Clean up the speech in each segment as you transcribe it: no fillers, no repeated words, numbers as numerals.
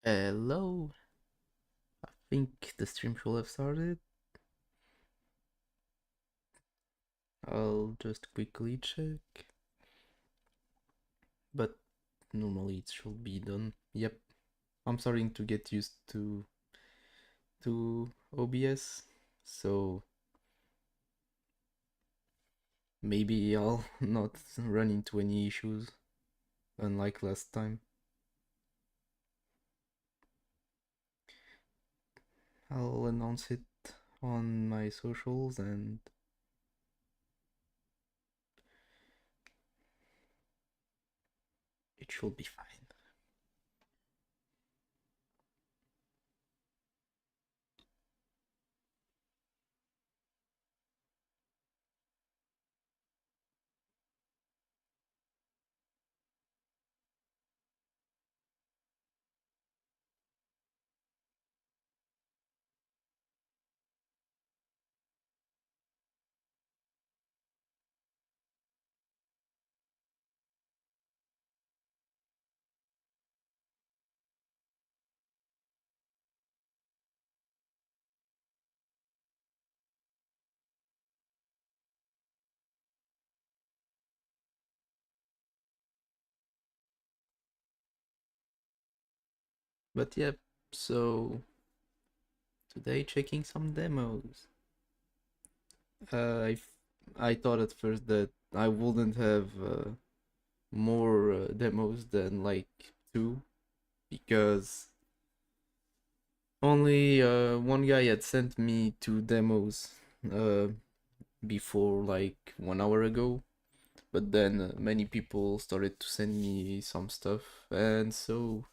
Hello, I think the stream should have started. I'll just quickly check, but normally it should be done. Yep, I'm starting to get used to OBS, so maybe I'll not run into any issues, unlike last time. I'll announce it on my socials and it should be fine. But yep, so today checking some demos. Uh, I f- I thought at first that I wouldn't have more demos than like two because only one guy had sent me two demos uh, before like 1 hour ago, but then many people started to send me some stuff, and so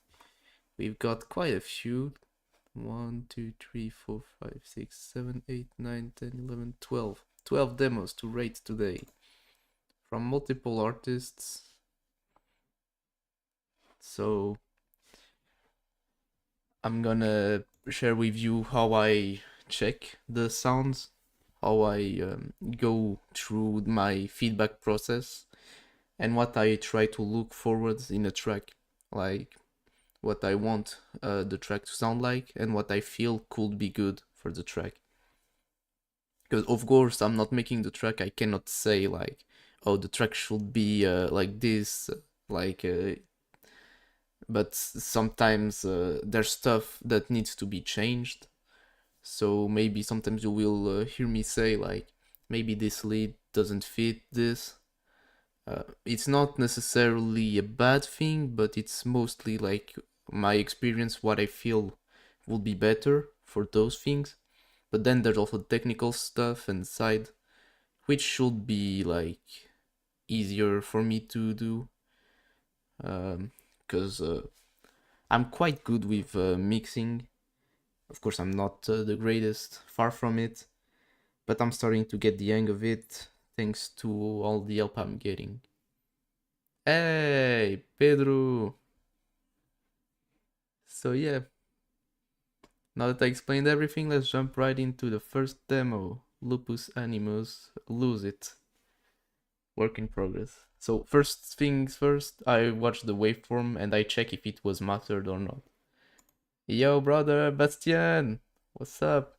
we've got quite a few. 1, 2, 3, 4, 5, 6, 7, 8, 9, 10, 11, 12. 12 demos to rate today from multiple artists. So I'm gonna share with you how I check the sounds, how I go through my feedback process, and what I try to look forward in a track, like what I want the track to sound like and what I feel could be good for the track. Because of course I'm not making the track, I cannot say like, oh, the track should be like this, like but sometimes there's stuff that needs to be changed. So maybe sometimes you will hear me say like, maybe this lead doesn't fit this. It's not necessarily a bad thing, but it's mostly like my experience, what I feel would be better for those things. But then there's also technical stuff and side, which should be like easier for me to do, because I'm quite good with mixing. Of course, I'm not the greatest, far from it, but I'm starting to get the hang of it thanks to all the help I'm getting. Hey, Pedro! So, yeah, now that I explained everything, let's jump right into the first demo Lupus Animus Lose It. Work in progress. So, first things first, I watch the waveform and I check if it was mastered or not. Yo, brother, Bastian! What's up?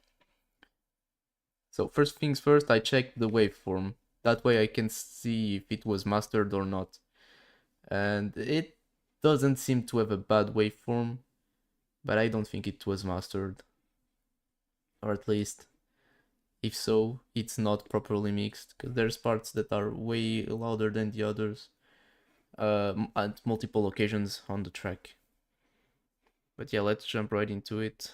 So first things first, I check the waveform. That way I can see if it was mastered or not. And it doesn't seem to have a bad waveform, but I don't think it was mastered. Or at least, if so, it's not properly mixed, because there's parts that are way louder than the others at multiple occasions on the track. But yeah, let's jump right into it.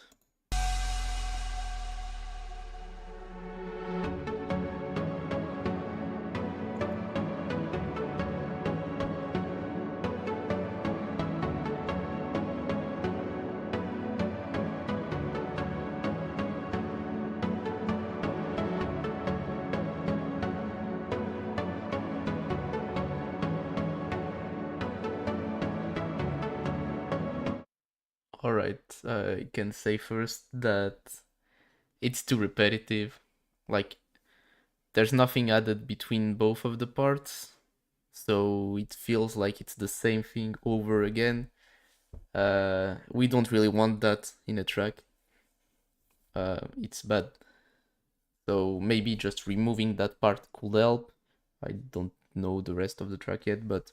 Alright, I can say first that it's too repetitive. Like, there's nothing added between both of the parts, so it feels like it's the same thing over again. We don't really want that in a track. It's bad. So maybe just removing that part could help. I don't know the rest of the track yet, but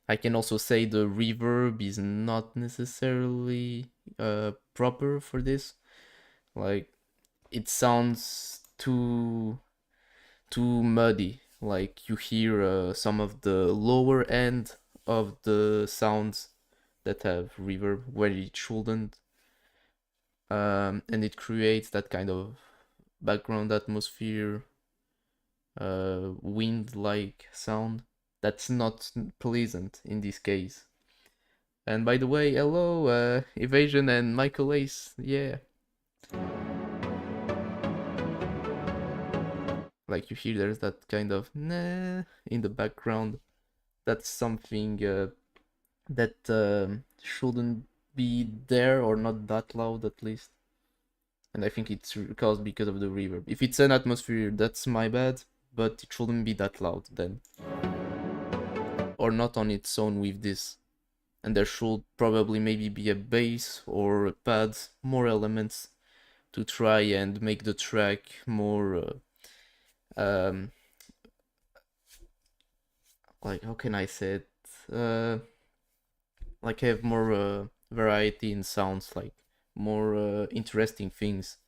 I can also say the reverb is not necessarily proper for this. Like, it sounds too muddy. Like, you hear some of the lower end of the sounds that have reverb where it shouldn't, and it creates that kind of background atmosphere, wind-like sound that's not pleasant in this case. And by the way, hello, Evasion and Michael Ace, yeah. Like, you hear there's that kind of nah in the background. That's something that shouldn't be there, or not that loud at least. And I think it's caused because of the reverb. If it's an atmosphere, that's my bad, but it shouldn't be that loud then. Or not on its own with this. And there should probably maybe be a bass or a pad, more elements to try and make the track more like, how can I say it? Like, have more variety in sounds, like more interesting things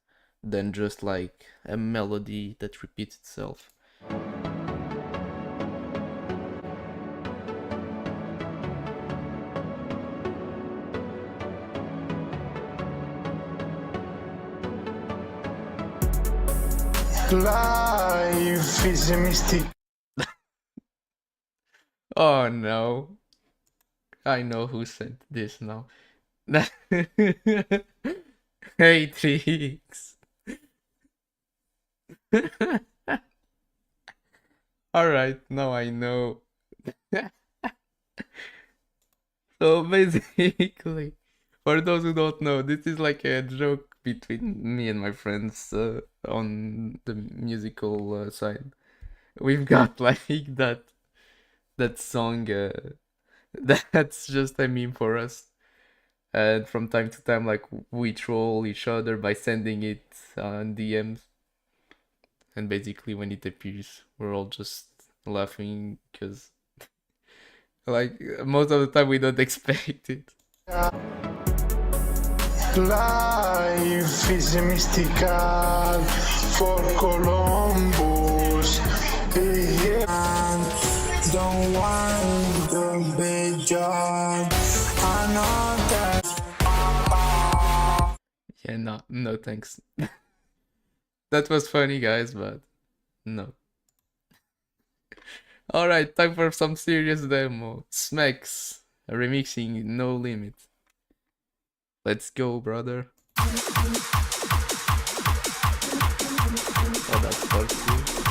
than just like a melody that repeats itself. Life is a mystic. Oh no. I know who sent this now. Hey, Trix. Alright, now I know. So basically, for those who don't know, this is like a joke between me and my friends on the musical side. We've got like that song that's just a meme for us. And from time to time, like, we troll each other by sending it on DMs. And basically, when it appears, we're all just laughing because, like, most of the time we don't expect it. Life is a mystical for Columbus. Don't want the big job. I know that. Yeah, no thanks. That was funny, guys, but no. Alright, time for some serious demo. Smacks, remixing No Limit. Let's go, brother. Oh, that's positive.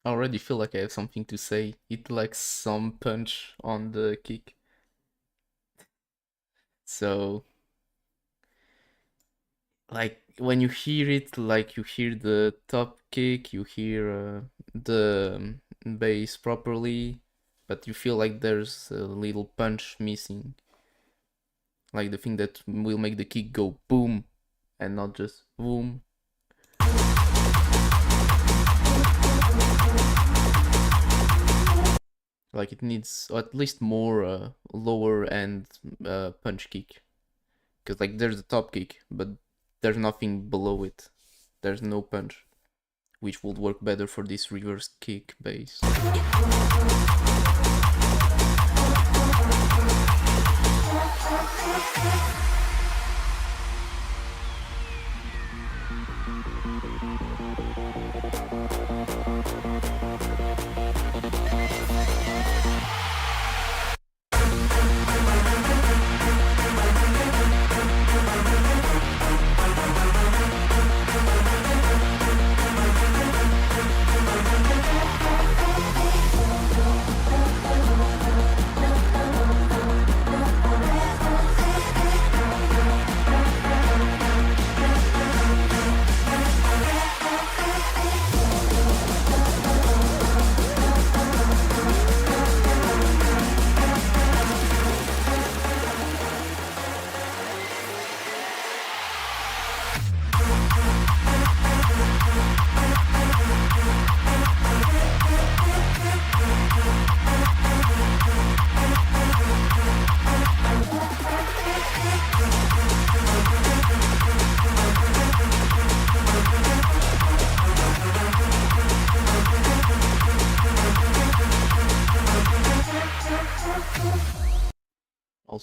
I already feel like I have something to say. It lacks some punch on the kick. So, like, when you hear it, like, you hear the top kick, you hear the bass properly, but you feel like there's a little punch missing. Like the thing that will make the kick go boom and not just boom. Like, it needs at least more lower end punch kick. Because, like, there's a top kick, but there's nothing below it. There's no punch, which would work better for this reverse kick bass.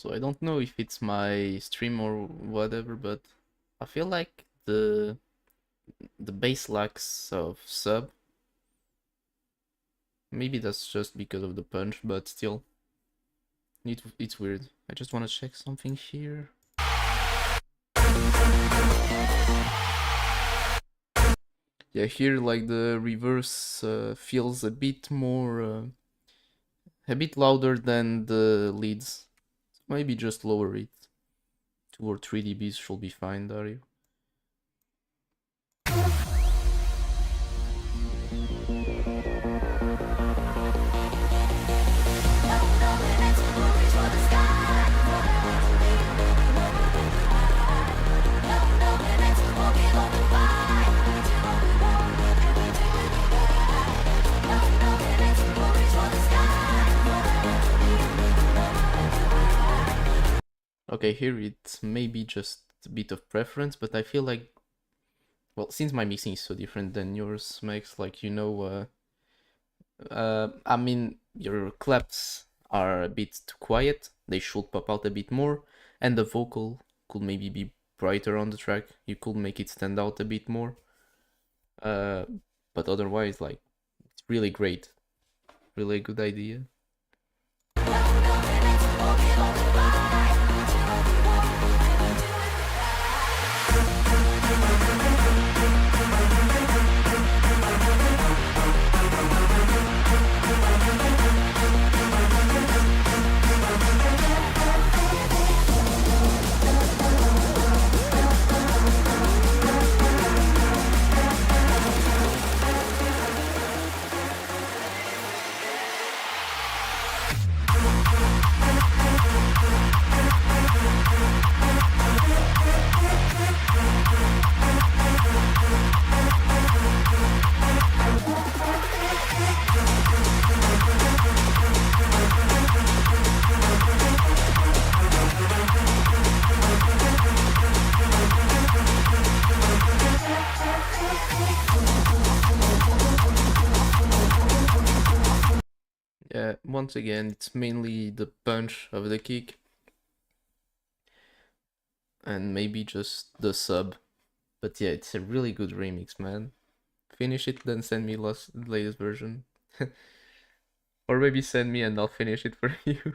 So I don't know if it's my stream or whatever, but I feel like the bass lacks of sub. Maybe that's just because of the punch, but still, it's weird. I just want to check something here. Yeah, here like the reverse feels a bit more, a bit louder than the leads. Maybe just lower it. 2 or 3 dBs should be fine, Dario. Okay, here it may be just a bit of preference, but I feel like, well, since my mixing is so different than yours, Max, like, I mean, your claps are a bit too quiet, they should pop out a bit more, and the vocal could maybe be brighter on the track, you could make it stand out a bit more. But otherwise, like, it's really great, really good idea. Yeah, once again, it's mainly the punch of the kick and maybe just the sub. But yeah, it's a really good remix, man. Finish it, then send me latest version. Or maybe send me and I'll finish it for you.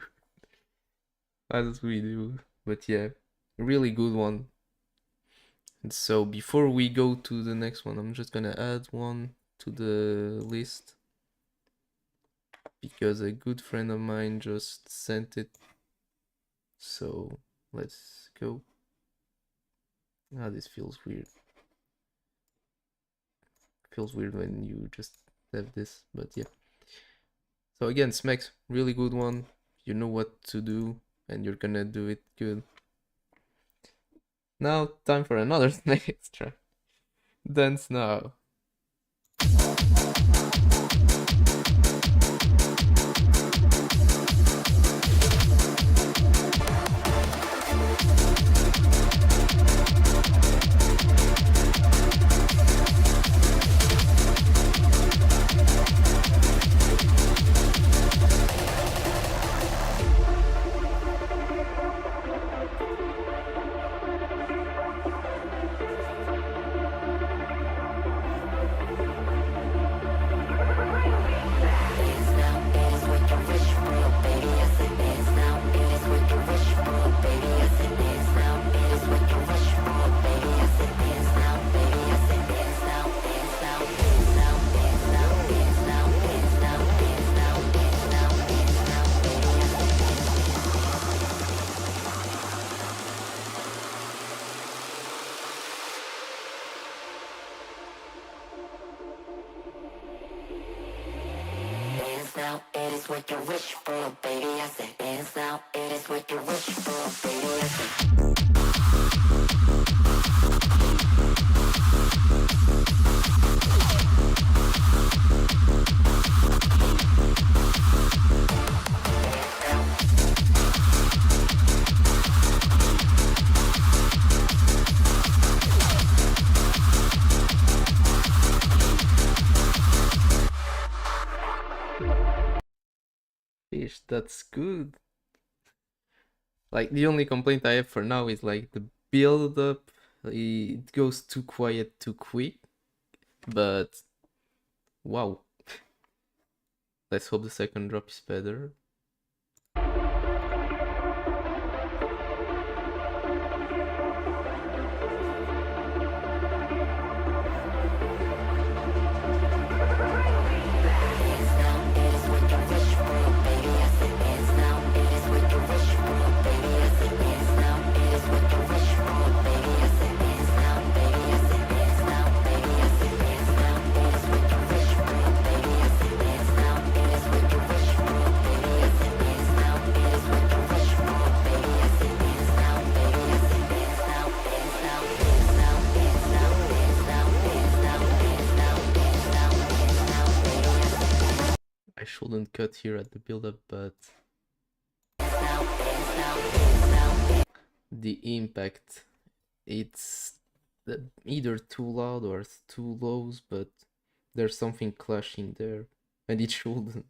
As we do. But yeah, really good one. And so before we go to the next one, I'm just gonna add one to the list. Because a good friend of mine just sent it. So let's go. Ah, this feels weird. Feels weird when you just have this, but yeah. So again, Smex, really good one. You know what to do, and you're gonna do it good. Now, time for another Smex track. Dance now. Now it is what you wish for, baby. I said dance now. It is what you wish for, baby. I said. Fish, that's good. Like the only complaint I have for now is like the build up. It goes too quiet too quick. But wow. Let's hope the second drop is better. I shouldn't cut here at the build up, but the impact, it's either too loud or too low, but there's something clashing there, and it shouldn't.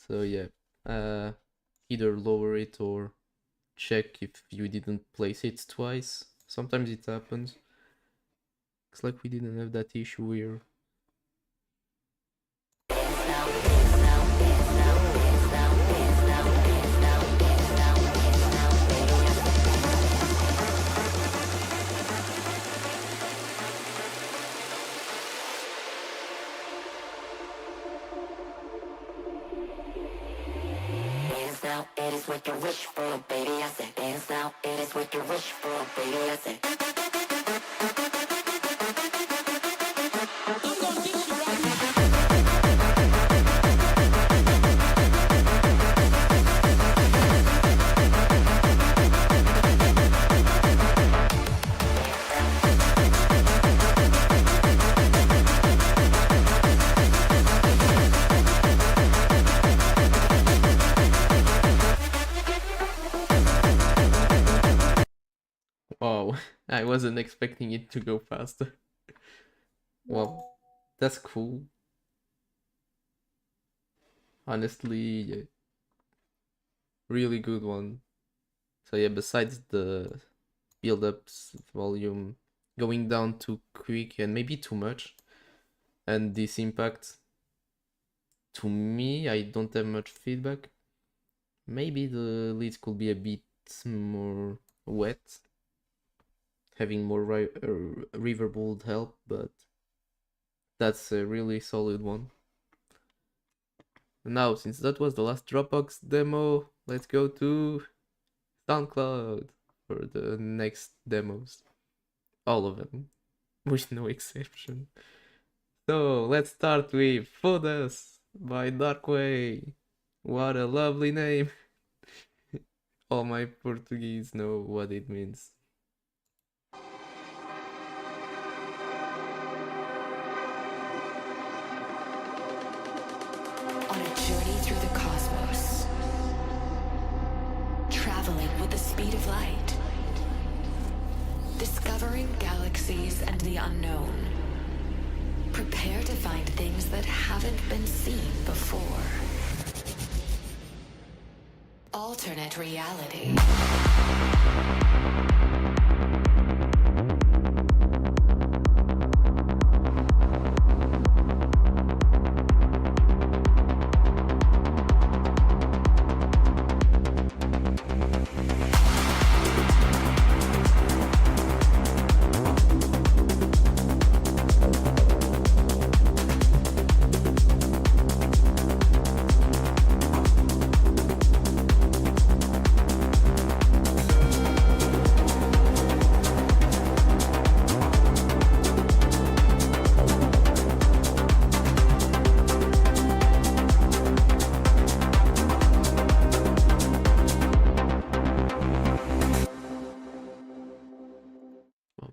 So yeah, either lower it or check if you didn't place it twice. Sometimes it happens. Looks like we didn't have that issue here. Dance now, it is what you wish for, baby. I said, dance now, it is what you wish for, baby. I said. Wow, I wasn't expecting it to go faster. Well, that's cool. Honestly, yeah, really good one. So yeah, besides the build-ups volume going down too quick and maybe too much, and this impact, to me, I don't have much feedback. Maybe the leads could be a bit more wet, having more reverb would help, but that's a really solid one. Now, since that was the last Dropbox demo, let's go to SoundCloud for the next demos. All of them, with no exception. So, let's start with Fodas by Darkway. What a lovely name. All my Portuguese know what it means. On a journey through the cosmos, traveling with the speed of light, discovering galaxies and the unknown. Prepare to find things that haven't been seen before. Alternate reality.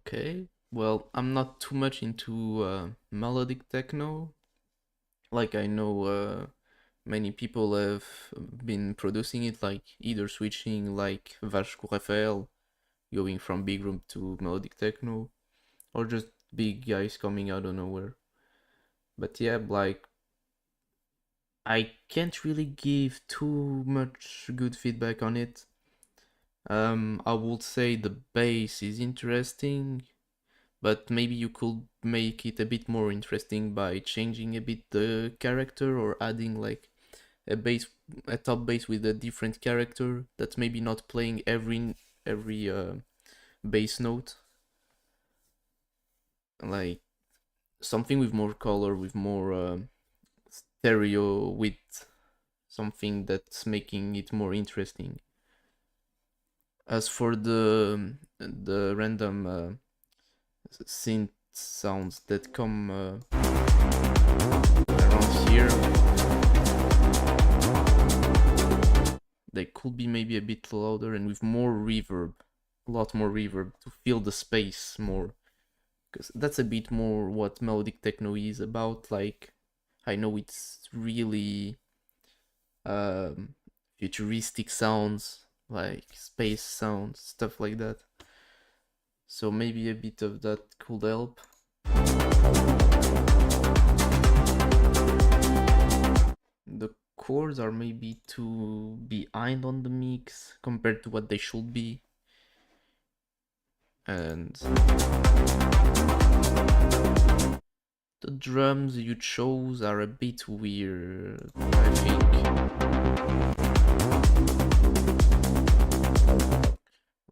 Okay, well, I'm not too much into melodic techno. Like, I know many people have been producing it, like either switching like Vasco Rafael, going from big room to melodic techno, or just big guys coming out of nowhere. But yeah, like, I can't really give too much good feedback on it. I would say the bass is interesting, but maybe you could make it a bit more interesting by changing a bit the character or adding like a top bass with a different character that's maybe not playing every bass note, like something with more color, with more stereo width, something that's making it more interesting. As for the random synth sounds that come around here, they could be maybe a bit louder and with more reverb, a lot more reverb to fill the space more, because that's a bit more what melodic techno is about. Like, I know it's really futuristic sounds, like space sounds, stuff like that. So maybe a bit of that could help. The chords are maybe too behind on the mix compared to what they should be. And the drums you chose are a bit weird, I think.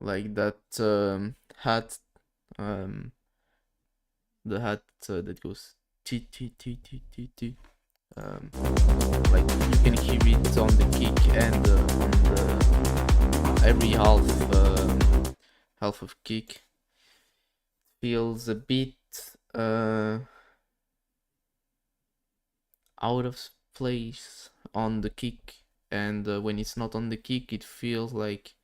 Like that hat, the hat that goes t t t t t t. Like you can hear it on the kick and on the every half of kick. Feels a bit out of place on the kick, and when it's not on the kick, it feels like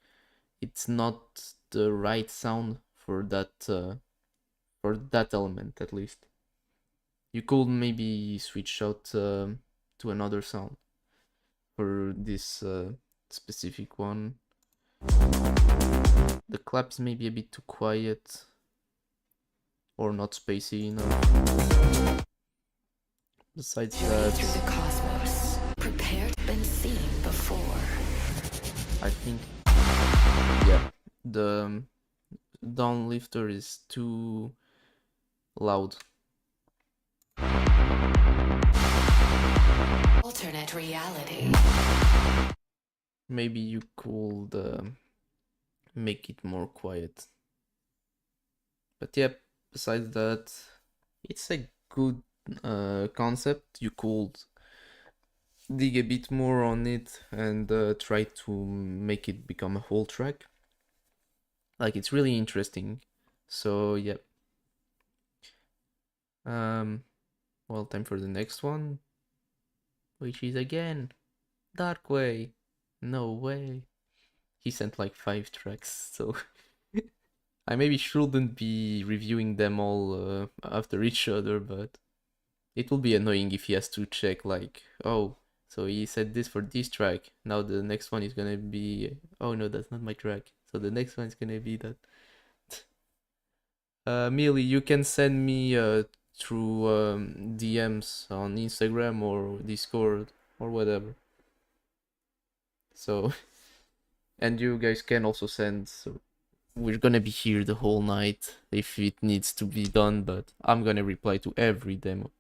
it's not the right sound for that element, at least. You could maybe switch out to another sound for this specific one. The claps may be a bit too quiet or not spacey enough. Besides that, through the cosmos, prepared, been seen before. I think, yeah, the downlifter is too loud. Alternate reality. Maybe you could make it more quiet. But yeah, besides that, it's a good concept. You could dig a bit more on it and try to make it become a whole track. Like, it's really interesting. So yeah. Well, time for the next one, which is again Dark Way. No way. He sent like 5 tracks, so I maybe shouldn't be reviewing them all after each other, but it will be annoying if he has to check like, oh, so he said this for this track, now the next one is gonna be, oh no, that's not my track, so the next one is gonna be that. Millie, you can send me through DMs on Instagram or Discord or whatever. So, and you guys can also send. So we're gonna be here the whole night if it needs to be done, but I'm gonna reply to every demo,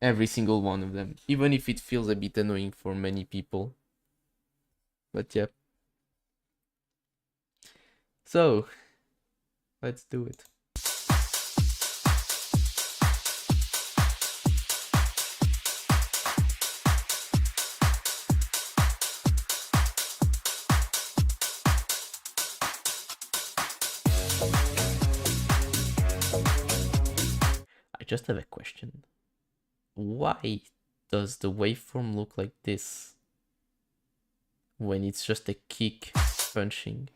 every single one of them, even if it feels a bit annoying for many people. But yeah. So, let's do it. I just have a question. Why does the waveform look like this when it's just a kick punching?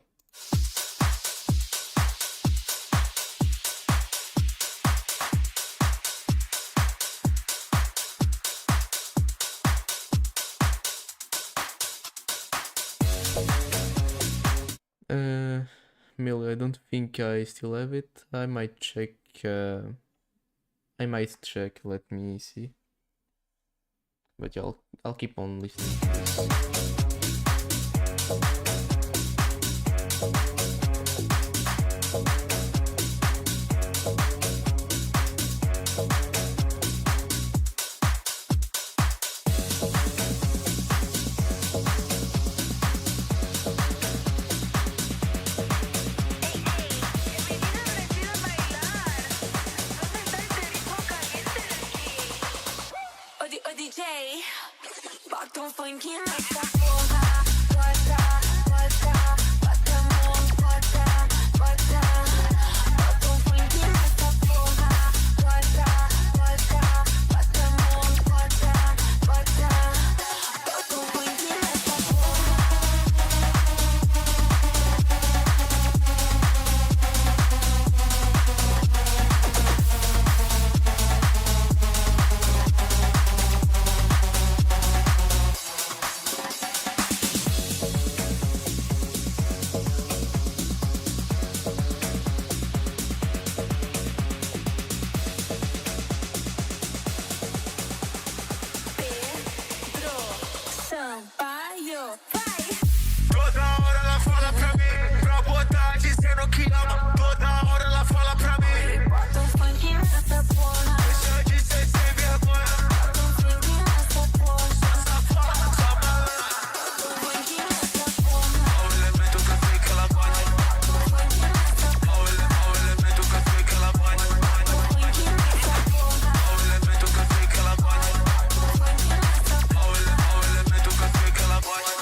Millie, I don't think I still have it. I might check. Let me see. But yeah, I'll keep on listening to this. day. Batom funk nessa porra. Bota, bota, bota a mão, bota, bota. Batom funk nessa porra. Bota, bota, bota a mão, bota, bota. Batom funk nessa porra. Pedro Sampaio, vai! Toda hora ela fala pra mim, pra botar dizendo que ama. Toda hora ela fala pra mim, Batom funk nessa porra. deixa de ser sem vergonha. Batom funk nessa porra. Safada, só malandra. Batom funk nessa porra. Ó o elemento que eu sei que ela bate. Batom funk nessa Ó o elemento que eu sei que ela bate. funk nessa porra. Ó o elemento que eu sei que ela bate. Batom funk nessa Ó o elemento que eu sei que ela bate.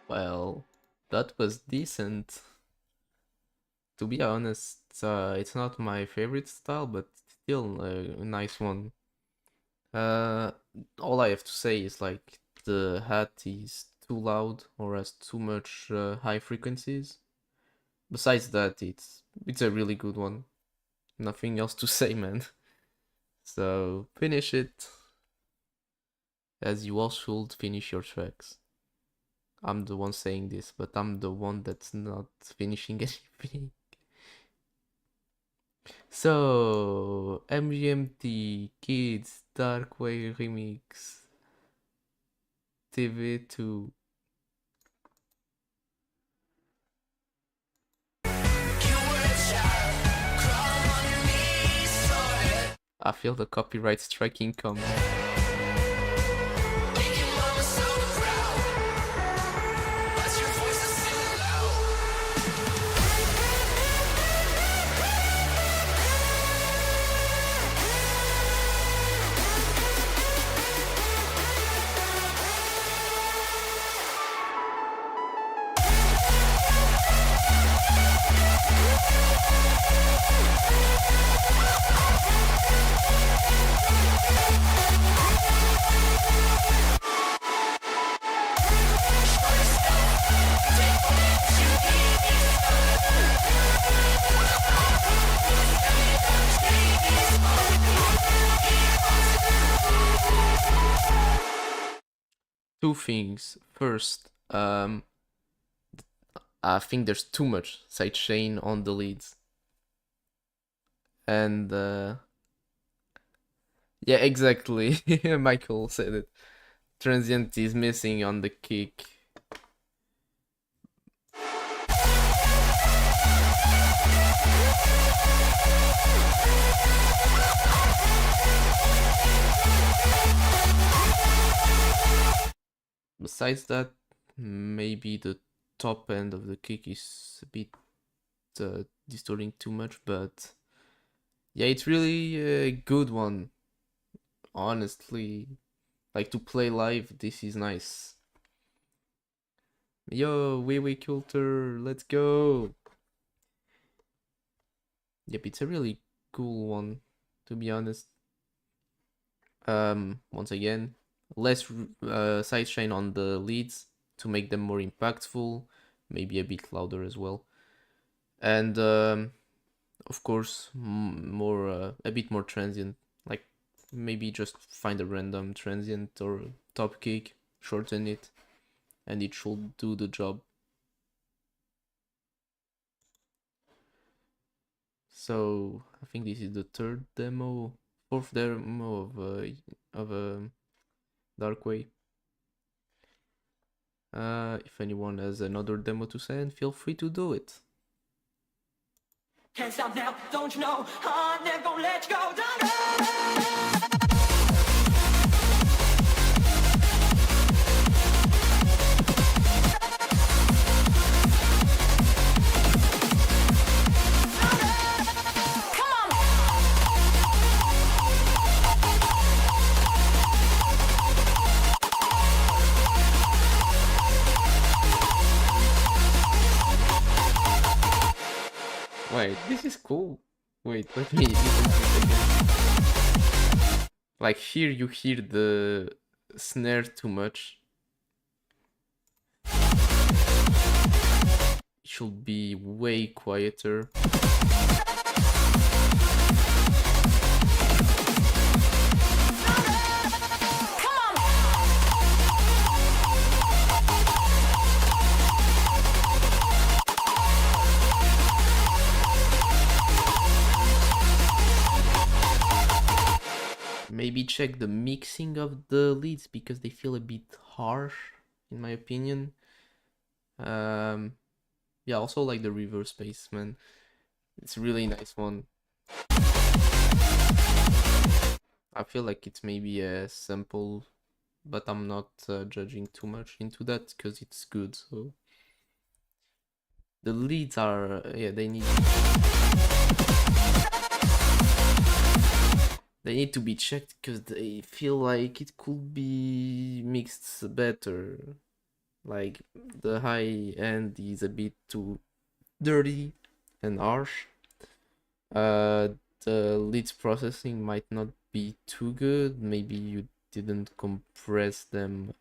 Well, that was decent. To be honest, it's not my favorite style, but still a nice one. All I have to say is like the hat is too loud or has too much high frequencies. Besides that, it's a really good one. Nothing else to say, man. So finish it, as you all should finish your tracks. I'm the one saying this, but I'm the one that's not finishing anything. So, MGMT Kids Darkway Remix TV2. I feel the copyright striking coming. Two things. First, I think there's too much sidechain on the leads. And yeah, exactly. Michael said it. Transient is missing on the kick. Besides that, maybe the top end of the kick is a bit distorting too much, but yeah, it's really a good one. Honestly, like to play live, this is nice. Yo, wee Coulter, let's go! Yep, it's a really cool one, to be honest. Once again, less sidechain on the leads to make them more impactful, maybe a bit louder as well, and of course more a bit more transient, like maybe just find a random transient or top kick, shorten it, and it should do the job. So I think this is the fourth demo of Darkway. If anyone has another demo to send, feel free to do it. Can't stop now, don't you know? I'm never gonna let you go. is cool. Wait, let me listen to it again. Like here you hear the snare too much. It should be way quieter. Maybe check the mixing of the leads because they feel a bit harsh, in my opinion. Yeah, also like the reverse bass, man. It's a really nice one. I feel like it's maybe a sample, but I'm not judging too much into that because it's good. So the leads are, yeah, they need to be checked because they feel like it could be mixed better. Like the high end is a bit too dirty and harsh. The leads processing might not be too good. Maybe you didn't compress them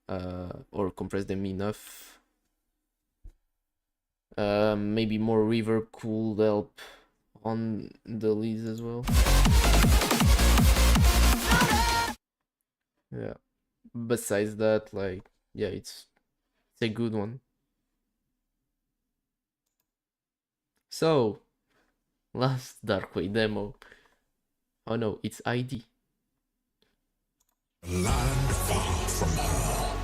or compress them enough. Maybe more reverb could help on the leads as well. Yeah. Besides that, like, yeah, it's a good one. So, last Darkway demo. Oh no, it's ID. Land far from her,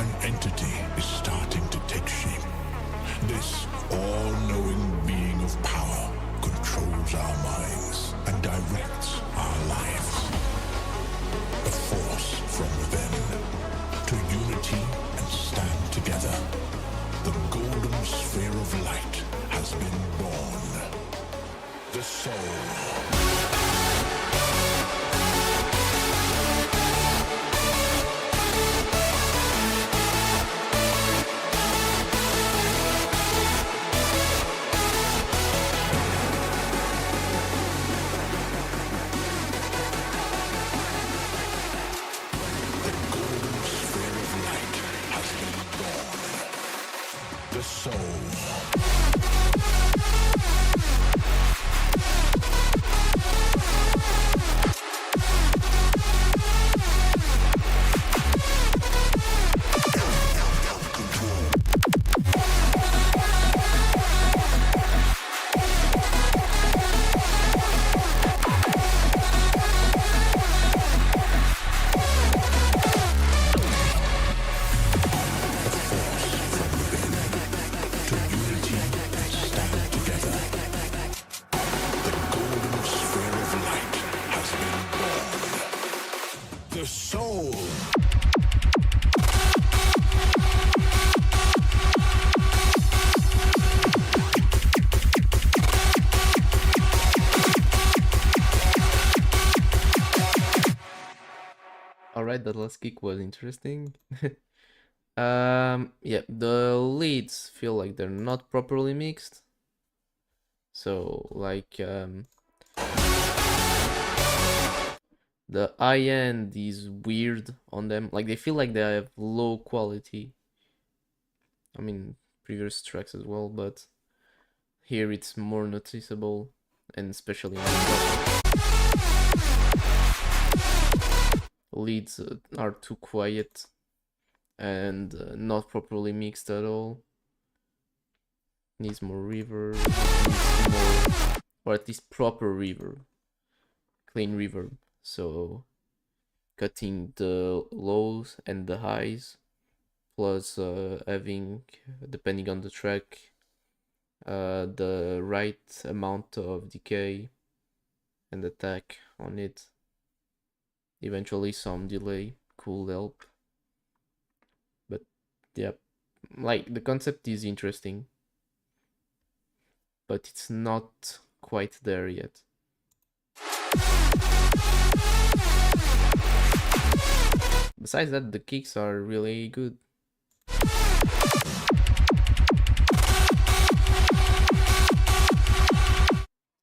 an entity is starting to take shape. This all-knowing being of power controls our minds and directs our lives. A force from within, to unity and stand together. The golden sphere of light has been born. The soul. The soul. The soul. Alright, that last kick was interesting. Yeah, the leads feel like they're not properly mixed. So, like, the high end is weird on them. Like, they feel like they have low quality. I mean, previous tracks as well, but here it's more noticeable, and especially on the leads are too quiet and not properly mixed at all. Needs more reverb, needs more, or at least proper reverb, clean reverb. So cutting the lows and the highs, plus having, depending on the track, the right amount of decay and attack on it. Eventually some delay could help. But yeah, like the concept is interesting, but it's not quite there yet. Besides that, the kicks are really good.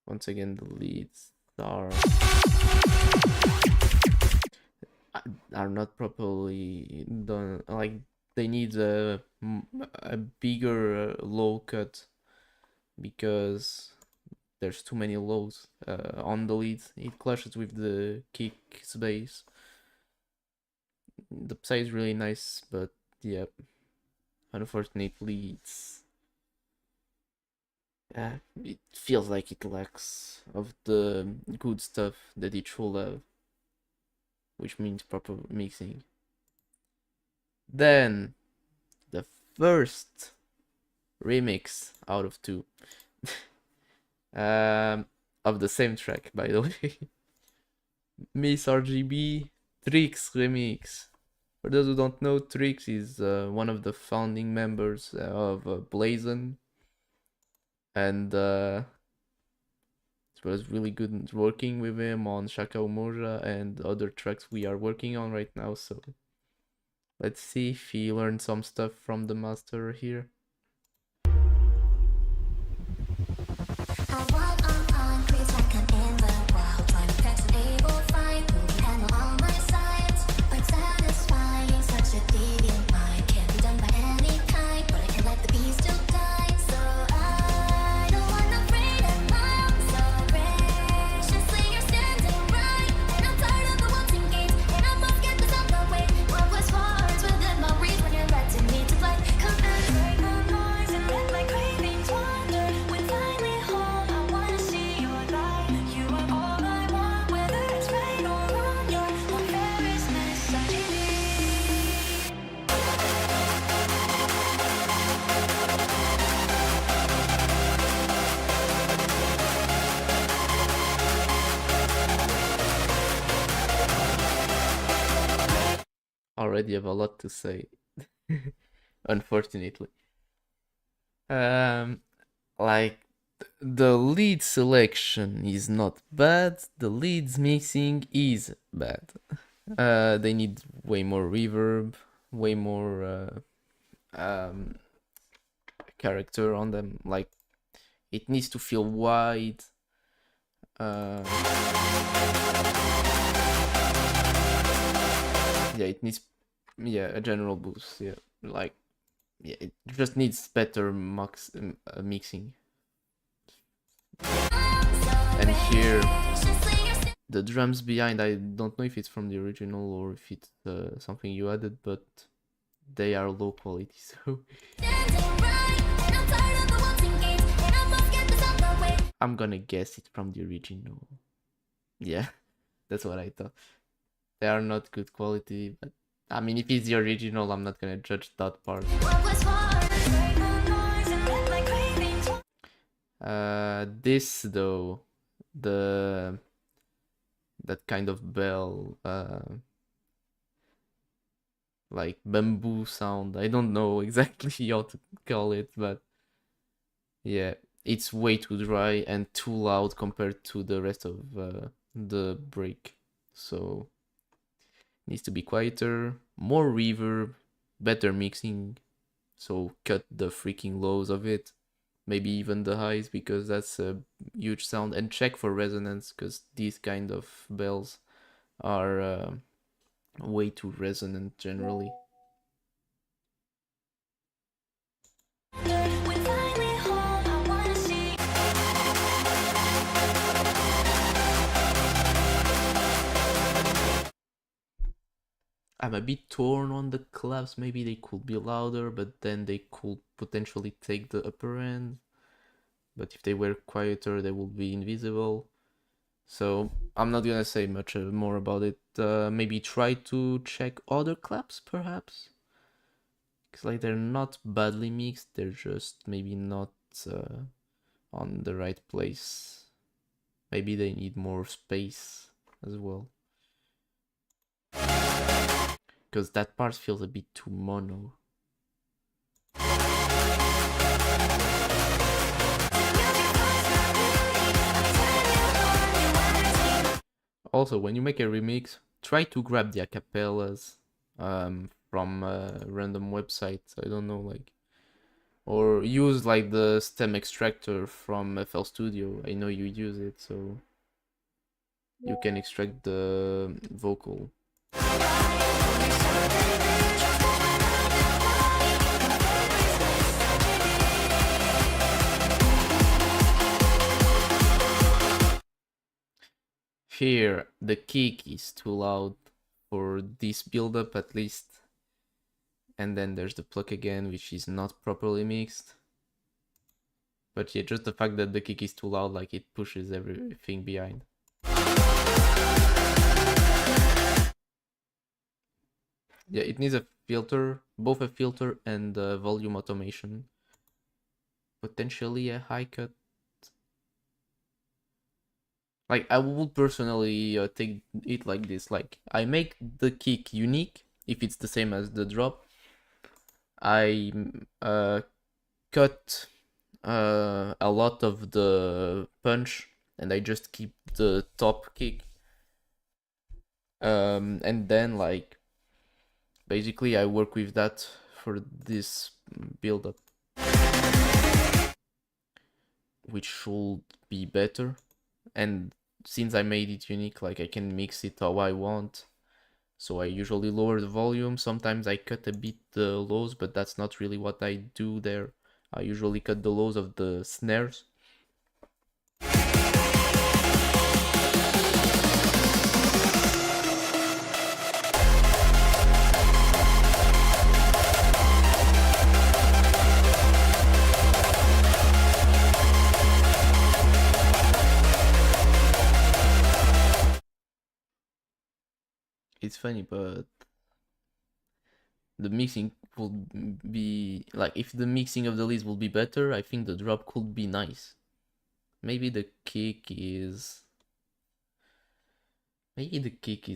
Once again, the leads are not properly done. Like, they need a bigger low cut because there's too many lows on the leads. It clashes with the kick's bass. The Psy is really nice, but yeah, unfortunately it feels like it lacks of the good stuff that it should have, which means proper mixing. Then the first remix out of two of the same track, by the way. Miss RGB Trix remix. For those who don't know, Trix is one of the founding members of Blazon, and it was really good working with him on Shaka Umoja and other tracks we are working on right now. So let's see if he learned some stuff from the master here. Already have a lot to say, unfortunately. Like, the lead selection is not bad, the leads mixing is bad. They need way more reverb, way more character on them. Like, it needs to feel wide. Yeah, it needs a general boost. Yeah, like, yeah, it just needs better mixing. And here, the drums behind, I don't know if it's from the original or if it's something you added, but they are low quality, so I'm gonna guess it's from the original. Yeah, that's what I thought. They are not good quality, but I mean, if it's the original, I'm not gonna judge that part. This though, that kind of bell, like bamboo sound. I don't know exactly how to call it, but yeah, it's way too dry and too loud compared to the rest of the break. So needs to be quieter, more reverb, better mixing. So cut the freaking lows of it, maybe even the highs, because that's a huge sound. And check for resonance, because these kind of bells are way too resonant generally. I'm a bit torn on the claps. Maybe they could be louder, but then they could potentially take the upper end. But if they were quieter, they would be invisible. So I'm not gonna say much more about it. Maybe try to check other claps, perhaps. Because like, they're not badly mixed. They're just maybe not on the right place. Maybe they need more space as well. Because that part feels a bit too mono. Also, when you make a remix, try to grab the acapellas from a random website. I don't know, like Or use like the stem extractor from FL Studio. I know you use it, so you can extract the vocal. Here, the kick is too loud for this build-up at least. And then there's the pluck again, which is not properly mixed. But yeah, just the fact that the kick is too loud, like it pushes everything behind. Yeah, it needs a filter, both a filter and volume automation. Potentially a high cut. Like, I would personally take it like this. Like, I make the kick unique if it's the same as the drop. I cut a lot of the punch and I just keep the top kick. And then, like, basically I work with that for this build up, which should be better. And since I made it unique, like, I can mix it how I want. So I usually lower the volume. Sometimes I cut a bit the lows, but that's not really what I do there. I usually cut the lows of the snares. It's funny, but the mixing would be like, if the mixing of the leads will be better, I think the drop could be nice. Maybe the kick is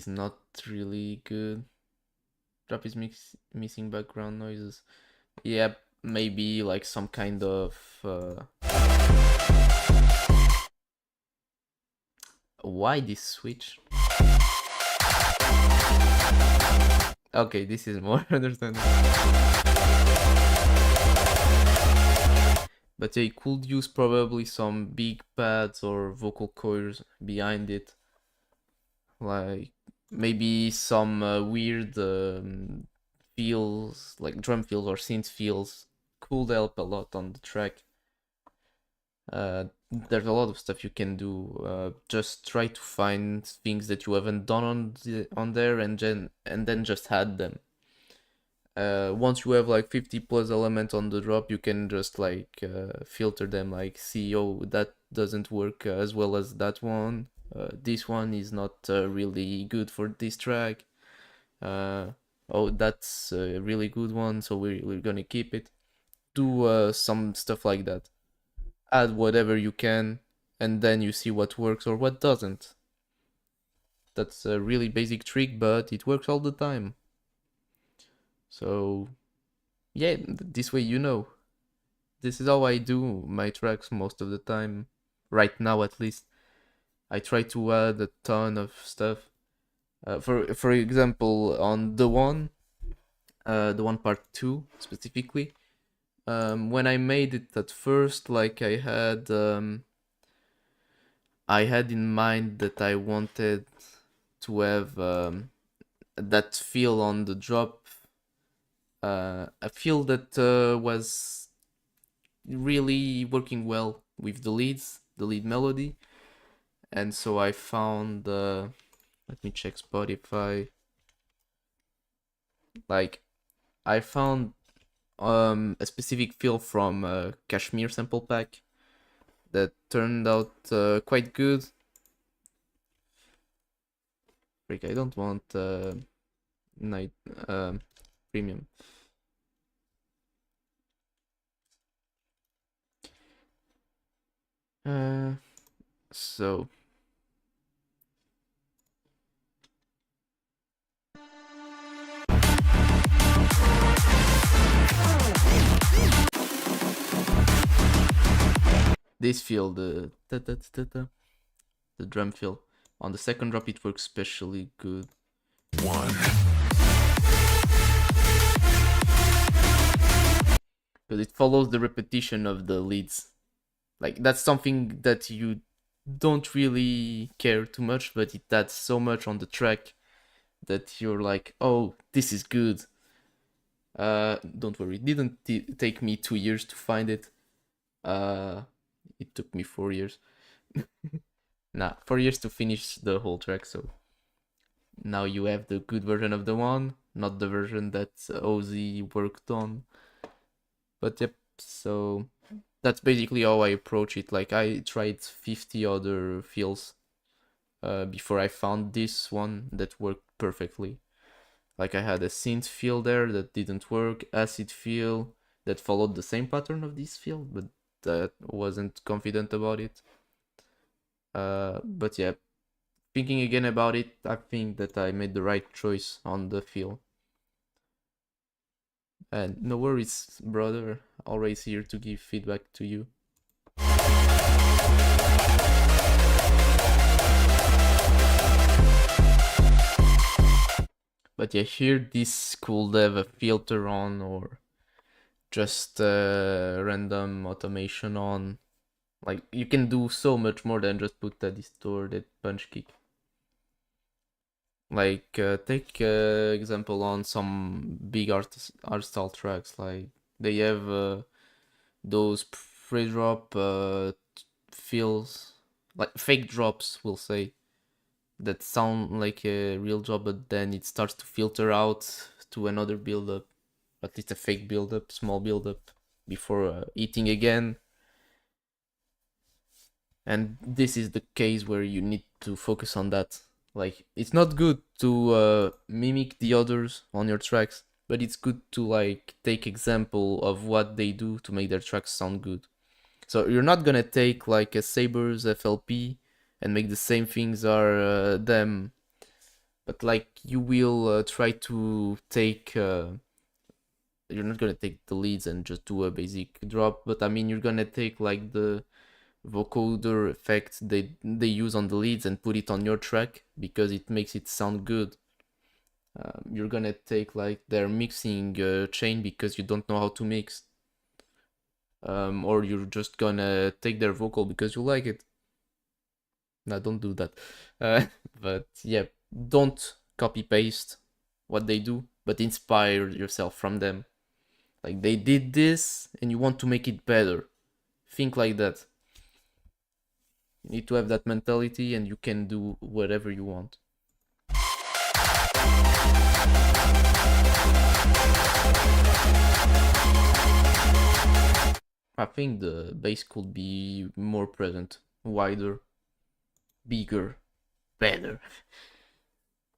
not really good. Drop is missing background noises. Yeah, maybe like some kind of why this switch? Okay, this is more understandable. But they could use probably some big pads or vocal coils behind it. Like, maybe some weird feels, like drum feels or synth feels, could help a lot on the track. There's a lot of stuff you can do. Just try to find things that you haven't done on there, and then just add them. Once you have like 50 plus elements on the drop, you can just like filter them, like see, oh, that doesn't work as well as that one. This one is not really good for this track. Oh, that's a really good one, so we're gonna keep it. Do some stuff like that. Add whatever you can, and then you see what works or what doesn't. That's a really basic trick, but it works all the time. So yeah, this way you know. This is how I do my tracks most of the time, right now at least. I try to add a ton of stuff. For example, on the one part 2 specifically, when I made it at first, like, I had in mind that I wanted to have that feel on the drop, a feel that was really working well with the lead melody. And so I found, let me check Spotify, like, I found a specific feel from Kashmir sample pack that turned out quite good. Frick, I don't want night premium. So this feel, the drum feel on the second drop, it works especially good. because it follows the repetition of the leads. Like that's something that you don't really care too much, but it adds so much on the track that you're like, oh, this is good. Don't worry, it didn't take me 2 years to find it. It took me 4 years. Nah, 4 years to finish the whole track. So now you have the good version of the one, not the version that Ozzy worked on. But yep, so that's basically how I approach it. Like I tried 50 other feels before I found this one that worked perfectly. Like I had a synth feel there that didn't work, acid feel that followed the same pattern of this feel, but that wasn't confident about it. But yeah, thinking again about it, I think that I made the right choice on the feel. And no worries, brother. Always here to give feedback to you. But yeah, here this could have a filter on or just random automation on. Like you can do so much more than just put a distorted punch kick. Like take example on some big art style tracks. Like they have those pre-drop feels, like fake drops, we'll say, that sound like a real drop, but then it starts to filter out to another build-up, at least a fake build-up, small build-up, before eating again. And this is the case where you need to focus on that. Like, it's not good to mimic the others on your tracks, but it's good to like take example of what they do to make their tracks sound good. So you're not gonna take like a Saber's FLP and make the same things are them, but like you will try to take. You're not gonna take the leads and just do a basic drop, but I mean you're gonna take like the vocoder effect they use on the leads and put it on your track because it makes it sound good. You're gonna take like their mixing chain because you don't know how to mix, or you're just gonna take their vocal because you like it. No, don't do that. But yeah, don't copy paste what they do, but inspire yourself from them. Like they did this and you want to make it better. Think like that. You need to have that mentality and you can do whatever you want. I think the bass could be more present, wider, bigger, better.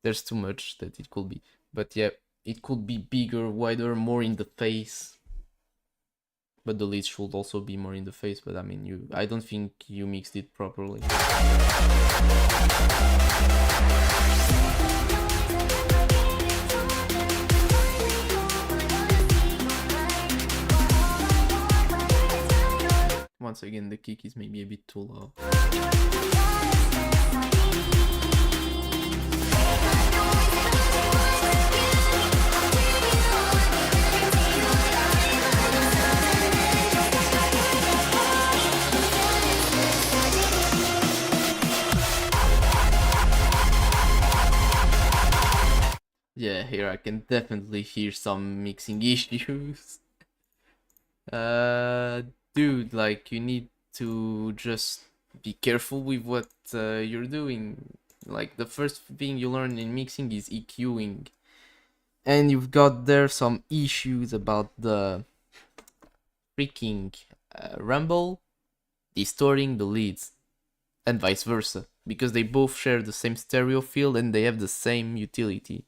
There's too much that it could be. But yeah, it could be bigger, wider, more in the face. But the lead should also be more in the face. But I mean, I don't think you mixed it properly. Once again, the kick is maybe a bit too low. Yeah, here I can definitely hear some mixing issues. Dude, like you need to just be careful with what you're doing. Like the first thing you learn in mixing is EQing, and you've got there some issues about the freaking rumble distorting the leads, and vice versa, because they both share the same stereo field and they have the same utility,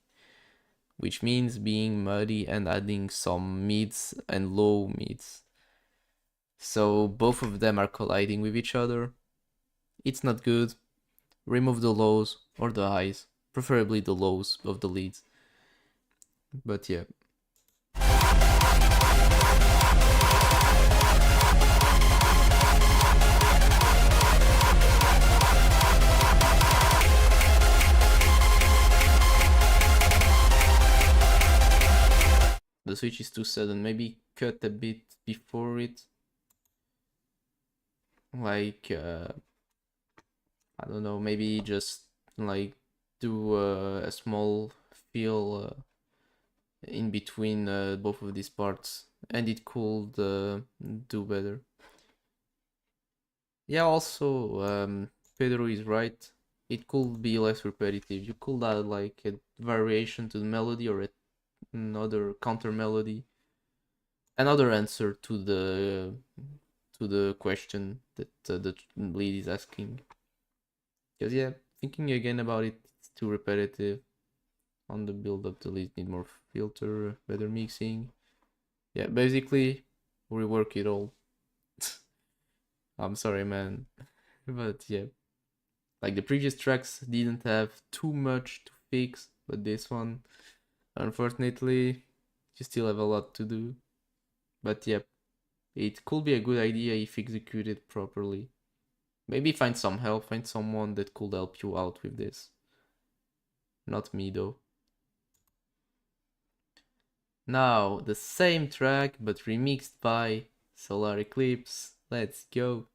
which means being muddy and adding some mids and low mids. So both of them are colliding with each other. It's not good. Remove the lows or the highs, preferably the lows of the leads. But yeah. The switch is too sudden. Maybe cut a bit before it. Like, I don't know, maybe just like do a small fill in between both of these parts, and it could do better. Yeah, also, Pedro is right. It could be less repetitive. You could add like a variation to the melody or another counter melody, another answer to the question that the lead is asking. Because yeah, thinking again about it, it's too repetitive. On the build up, the lead need more filter, better mixing. Yeah, basically rework it all. I'm sorry, man, but yeah, like the previous tracks didn't have too much to fix, but this one, unfortunately, you still have a lot to do. But yeah, it could be a good idea if executed properly. Maybe find some help, find someone that could help you out with this. Not me though. Now, the same track but remixed by Solar Eclipse. Let's go.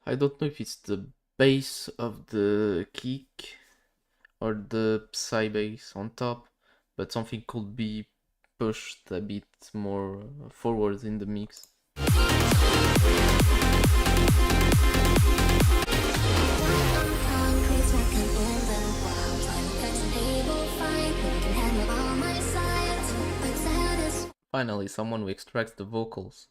I don't know if it's the bass of the kick or the psy bass on top, but something could be pushed a bit more forward in the mix. Finally, someone who extracts the vocals.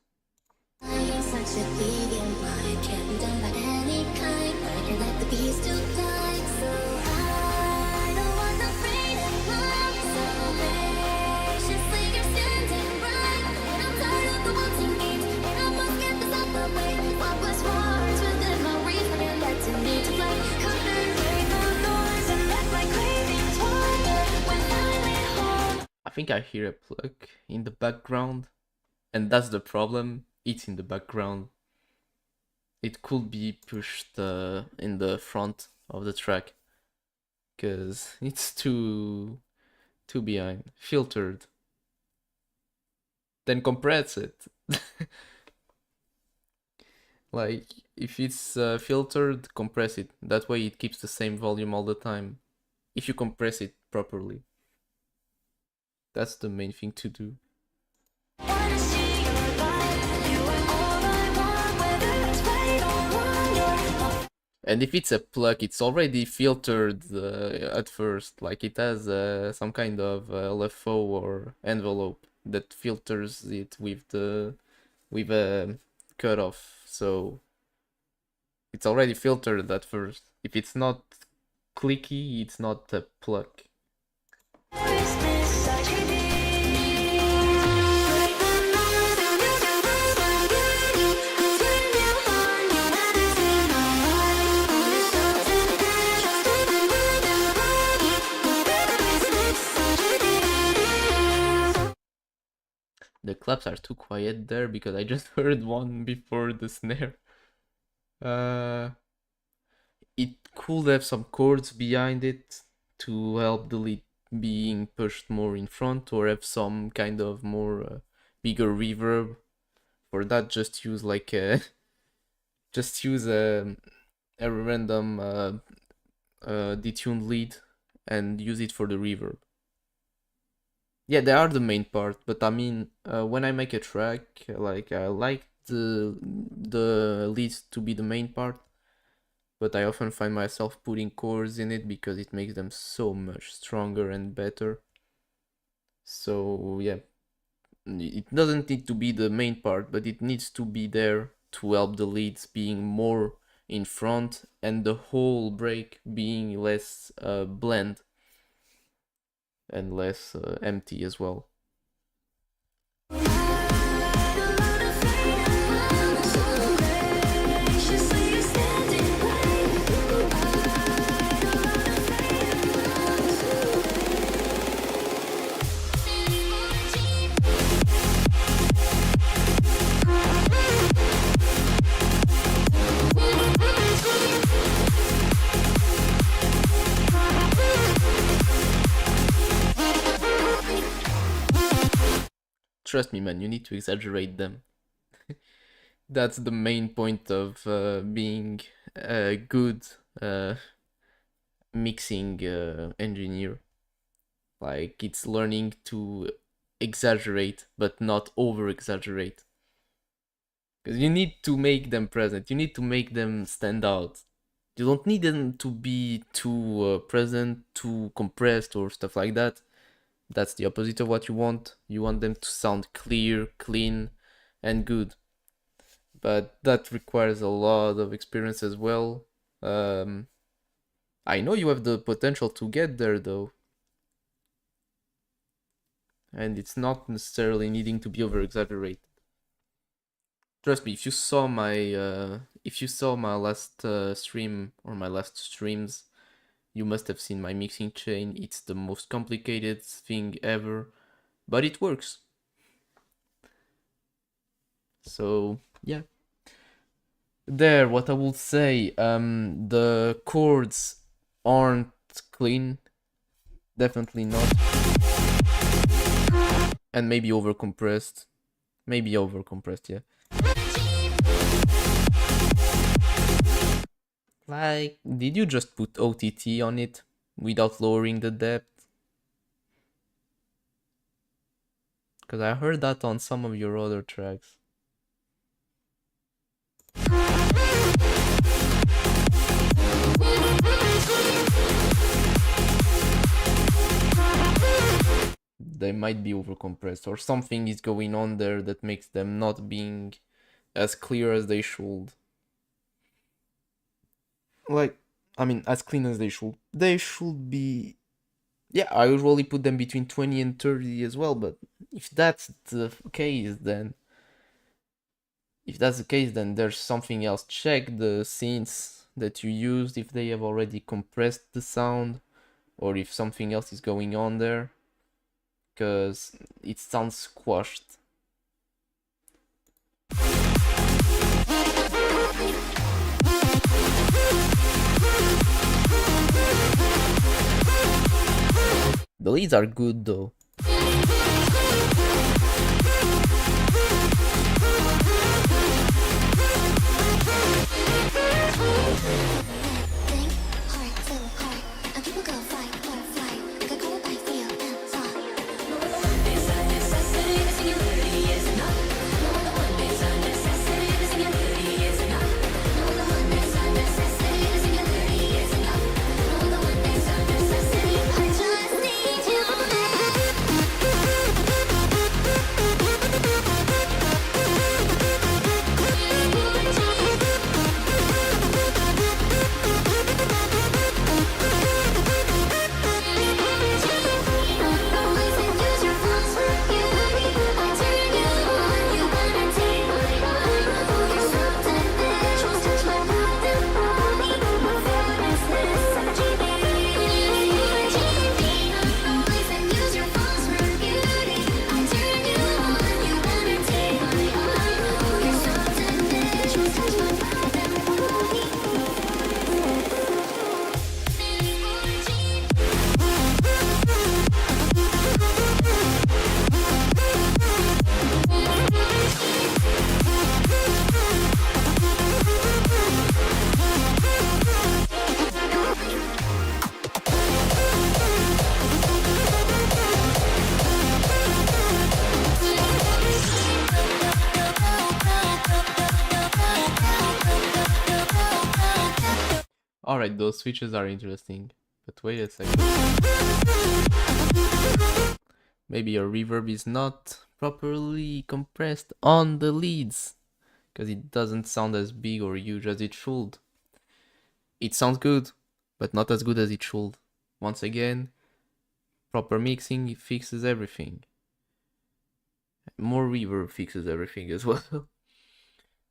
I think I hear a plug in the background, and that's the problem. It's in the background. It could be pushed in the front of the track, because it's too behind. Filtered. Then compress it. Like, if it's filtered, compress it. That way it keeps the same volume all the time. If you compress it properly. That's the main thing to do. And if it's a plug, it's already filtered at first. Like, it has some kind of LFO or envelope that filters it with a cutoff. So it's already filtered at first. If it's not clicky, it's not a plug. The claps are too quiet there because I just heard one before the snare. It could have some chords behind it to help the lead being pushed more in front, or have some kind of more bigger reverb. For that, just use like a random detuned lead and use it for the reverb. Yeah, they are the main part, but I mean, when I make a track, like, I like the leads to be the main part, but I often find myself putting chords in it because it makes them so much stronger and better. So yeah, it doesn't need to be the main part, but it needs to be there to help the leads being more in front and the whole break being less blend. and less empty as well. Trust me, man, you need to exaggerate them. That's the main point of being a good mixing engineer. Like, it's learning to exaggerate, but not over exaggerate. Because you need to make them present, you need to make them stand out. You don't need them to be too present, too compressed, or stuff like that. That's the opposite of what you want. You want them to sound clear, clean, and good. But that requires a lot of experience as well. I know you have the potential to get there though. And it's not necessarily needing to be over exaggerated. Trust me, if you saw my last stream or my last streams, you must have seen my mixing chain. It's the most complicated thing ever, but it works. So yeah. There, what I would say, the chords aren't clean, definitely not, and maybe overcompressed, yeah. Like, did you just put OTT on it without lowering the depth? Because I heard that on some of your other tracks. They might be overcompressed, or something is going on there that makes them not being as clear as they should. Like, I mean, as clean as they should. They should be. Yeah, I usually put them between 20 and 30 as well, but if that's the case, then. If that's the case, then there's something else. Check the synths that you used, if they have already compressed the sound, or if something else is going on there, because it sounds squashed. The leads are good though. Alright, those switches are interesting. But wait a second. Maybe your reverb is not properly compressed on the leads, because it doesn't sound as big or huge as it should. It sounds good, but not as good as it should. Once again, Proper mixing fixes everything. More reverb fixes everything as well.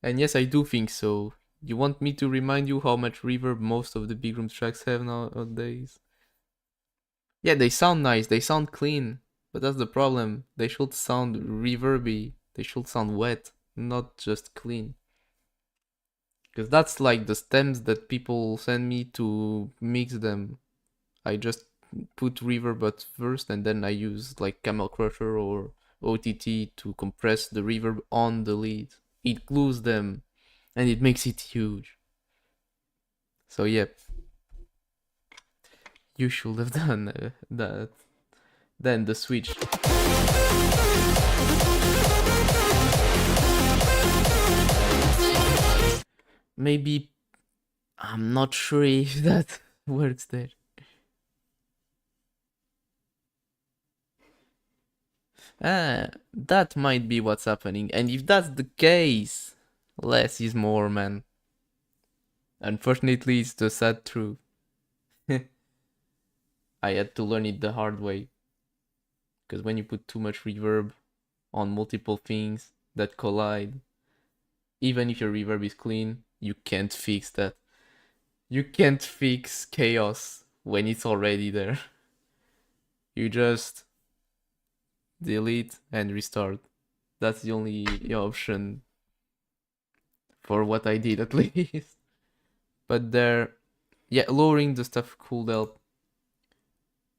And yes, I do think so. You want me to remind you how much reverb most of the big room tracks have nowadays? Yeah, they sound nice, they sound clean, but that's the problem. They should sound reverby, they should sound wet, not just clean. Because that's like the stems that people send me to mix them. I just put reverb at first and then I use like Camel Crusher or OTT to compress the reverb on the lead. It glues them and it makes it huge. So yep, you should have done that. Then the switch. Maybe I'm not sure if that works there. That might be what's happening. And if that's the case, less is more, man. Unfortunately, it's the sad truth. I had to learn it the hard way. Because when you put too much reverb on multiple things that collide, even if your reverb is clean, you can't fix that. You can't fix chaos when it's already there. You just delete and restart. That's the only option for what I did at least. But there, yeah, lowering the stuff could help.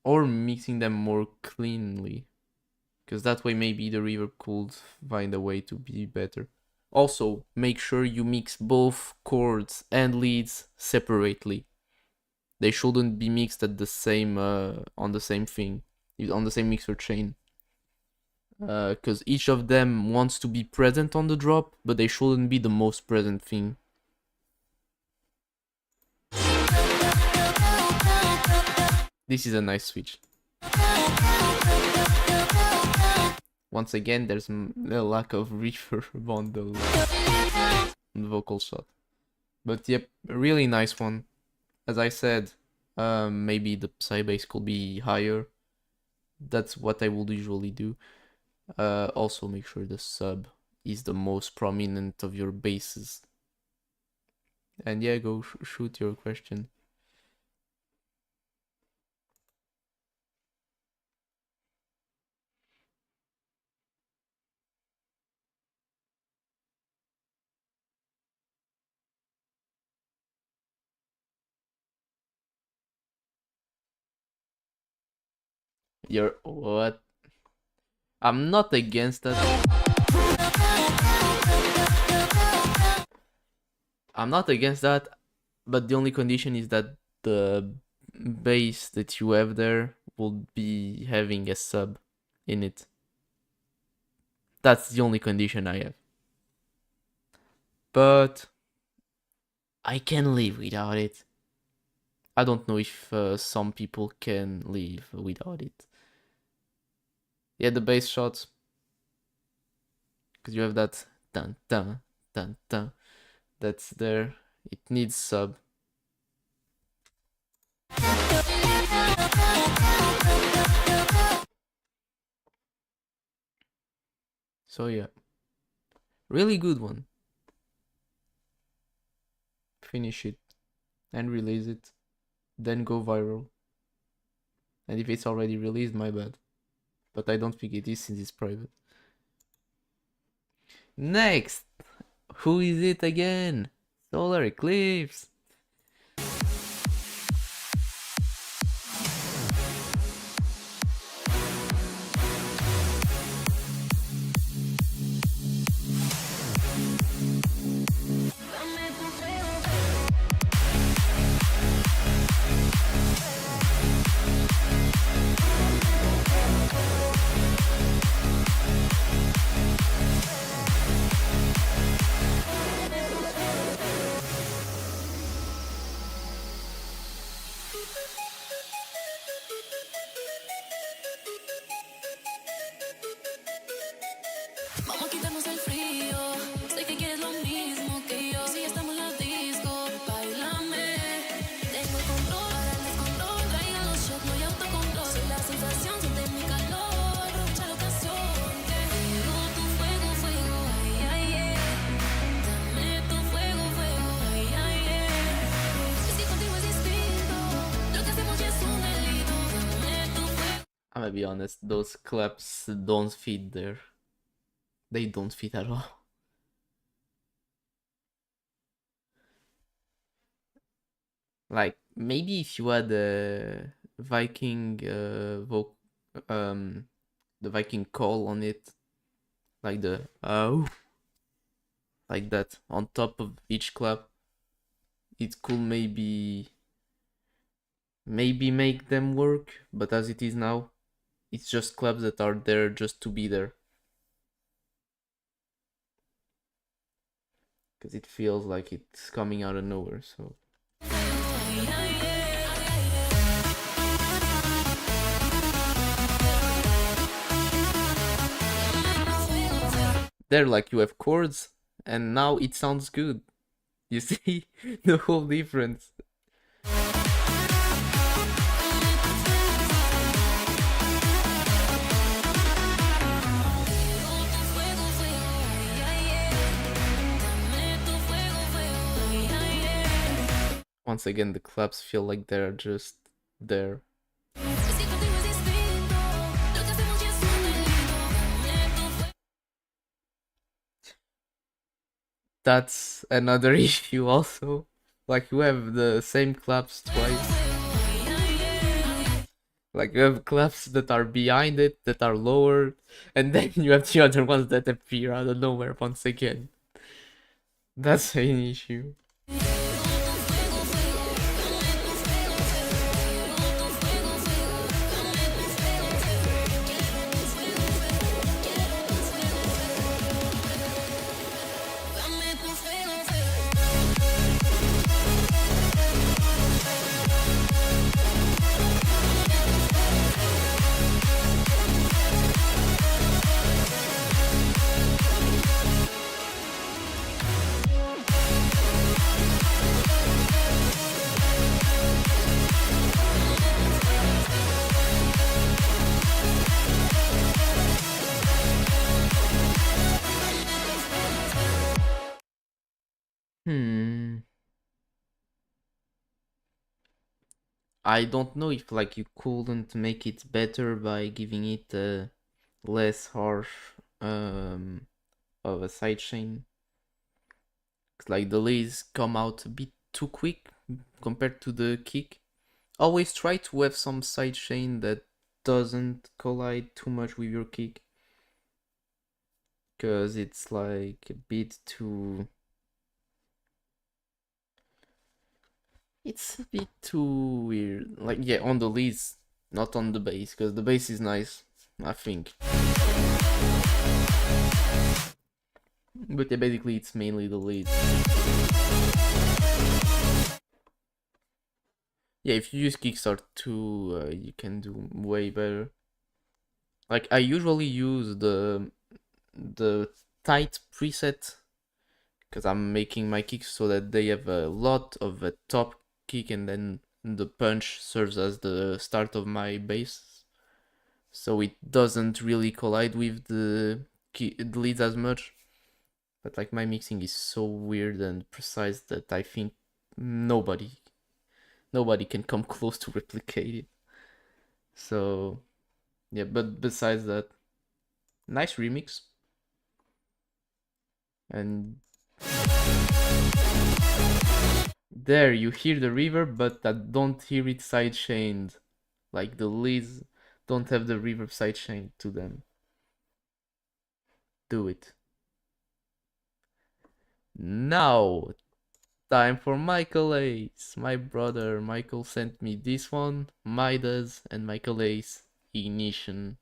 Or mixing them more cleanly. Because that way maybe the reverb could find a way to be better. Also, make sure you mix both chords and leads separately. They shouldn't be mixed at the same on the same thing, on the same mixer chain. Because each of them wants to be present on the drop, but they shouldn't be the most present thing. This is a nice switch. Once again, there's a lack of reverb on the vocal shot. But yep, a really nice one. As I said, maybe the Psy bass could be higher. That's what I would usually do. Also make sure the sub is the most prominent of your basses. And yeah, go shoot your question. You're what? I'm not against that. I'm not against that, but the only condition is that the bass that you have there will be having a sub in it. That's the only condition I have. But I can live without it. I don't know if some people can live without it. Yeah, the bass shots. Because you have that dun dun dun dun. That's there. It needs sub. So yeah. Really good one. Finish it and release it. Then go viral. And if it's already released, my bad. But I don't think it is since it's private. Next! Who is it again? Solar Eclipse! Vamos a quitarnos el frío. Sé que quieres lo mismo que yo. Si estamos en la disco, bailame. Tengo el control para el descontrol. Traigan los shots, no hay autocontrol. Soy la sensación. I'll be honest, those claps don't fit there. They don't fit at all. Like, maybe if you had a Viking the Viking call on it, like the oh, like that on top of each clap, it could maybe make them work. But as it is now, it's just claps that are there just to be there. Because it feels like it's coming out of nowhere, so. There, like, you have chords, and now it sounds good. You see the whole difference. Once again, the claps feel like they're just there. That's another issue also. Like, you have the same claps twice. Like, you have claps that are behind it, that are lowered, and then you have the other ones that appear out of nowhere once again. That's an issue. I don't know if, like, you couldn't make it better by giving it a less harsh of a sidechain. Like, the leads come out a bit too quick compared to the kick. Always try to have some sidechain that doesn't collide too much with your kick, because it's like a bit too. It's a bit too weird. Like, yeah, on the leads, not on the bass, because the bass is nice, I think. But yeah, basically it's mainly the leads. Yeah, if you use Kickstart 2, you can do way better. Like, I usually use the tight preset, because I'm making my kicks so that they have a lot of a top kick, and then the punch serves as the start of my bass, so it doesn't really collide with the leads as much. But like, my mixing is so weird and precise that I think nobody can come close to replicate it. So yeah, but besides that, nice remix. And there you hear the reverb, but I don't hear it sidechained. Like, the leads don't have the reverb sidechained to them. Do it. Now, time for Michael Ace. My brother Michael sent me this one, Midas and Michael Ace, Ignition.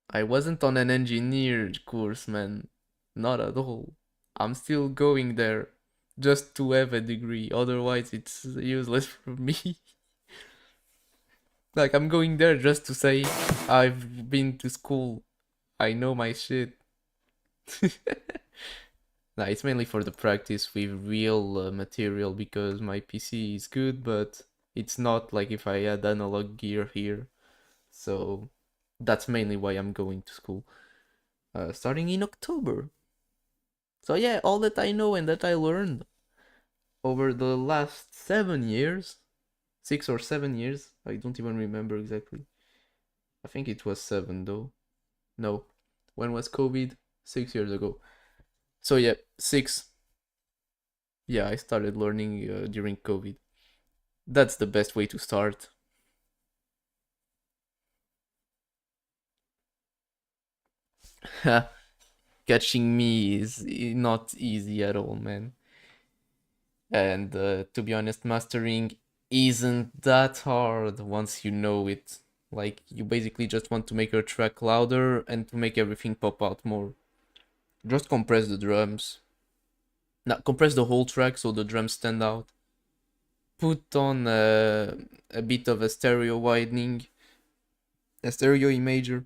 I wasn't on an engineer course, man. Not at all. I'm still going there just to have a degree, otherwise it's useless for me. Like, I'm going there just to say I've been to school. I know my shit. Nah, it's mainly for the practice with real material, because my PC is good, but it's not like if I had analog gear here. So that's mainly why I'm going to school. Starting in October. So yeah, all that I know and that I learned over the last 7 years, 6 or 7 years. I don't even remember exactly. I think it was 7 though. No. When was COVID? 6 years ago. So yeah, 6. Yeah, I started learning during COVID. That's the best way to start. Catching me is not easy at all, man. And to be honest, mastering isn't that hard once you know it. Like, you basically just want to make your track louder and to make everything pop out more. Just compress the drums. Now, compress the whole track so the drums stand out. Put on a bit of a stereo widening, a stereo imager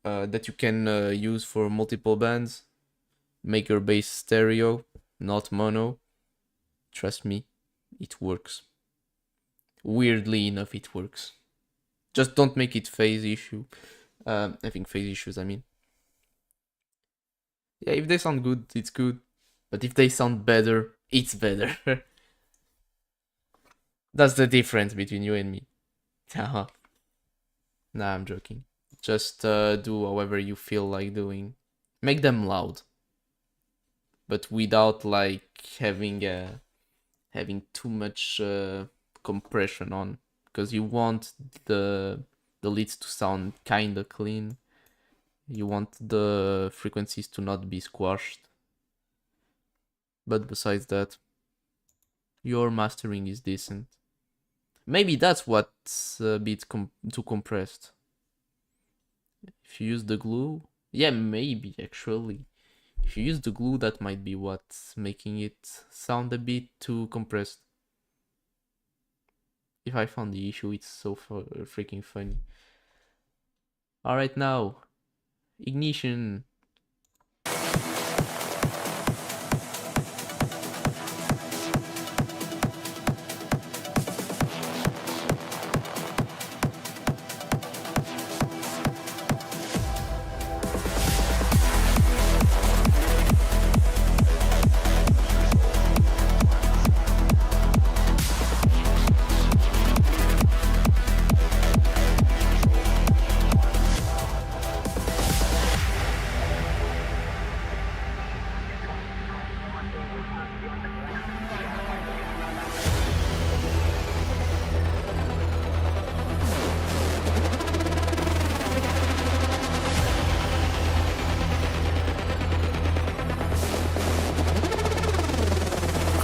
that you can use for multiple bands. Make your bass stereo, not mono. Trust me, it works. Weirdly enough, it works. Just don't make it phase issue. I think phase issues, I mean. Yeah, if they sound good, it's good. But if they sound better, it's better. That's the difference between you and me. Nah, I'm joking. Just do however you feel like doing. Make them loud. But without like having too much compression on. Because you want the leads to sound kinda clean. You want the frequencies to not be squashed. But besides that, your mastering is decent. Maybe that's what's a bit too compressed. If you use the glue, yeah, maybe actually. If you use the glue, that might be what's making it sound a bit too compressed. If I found the issue, it's so freaking funny. Alright, now, ignition.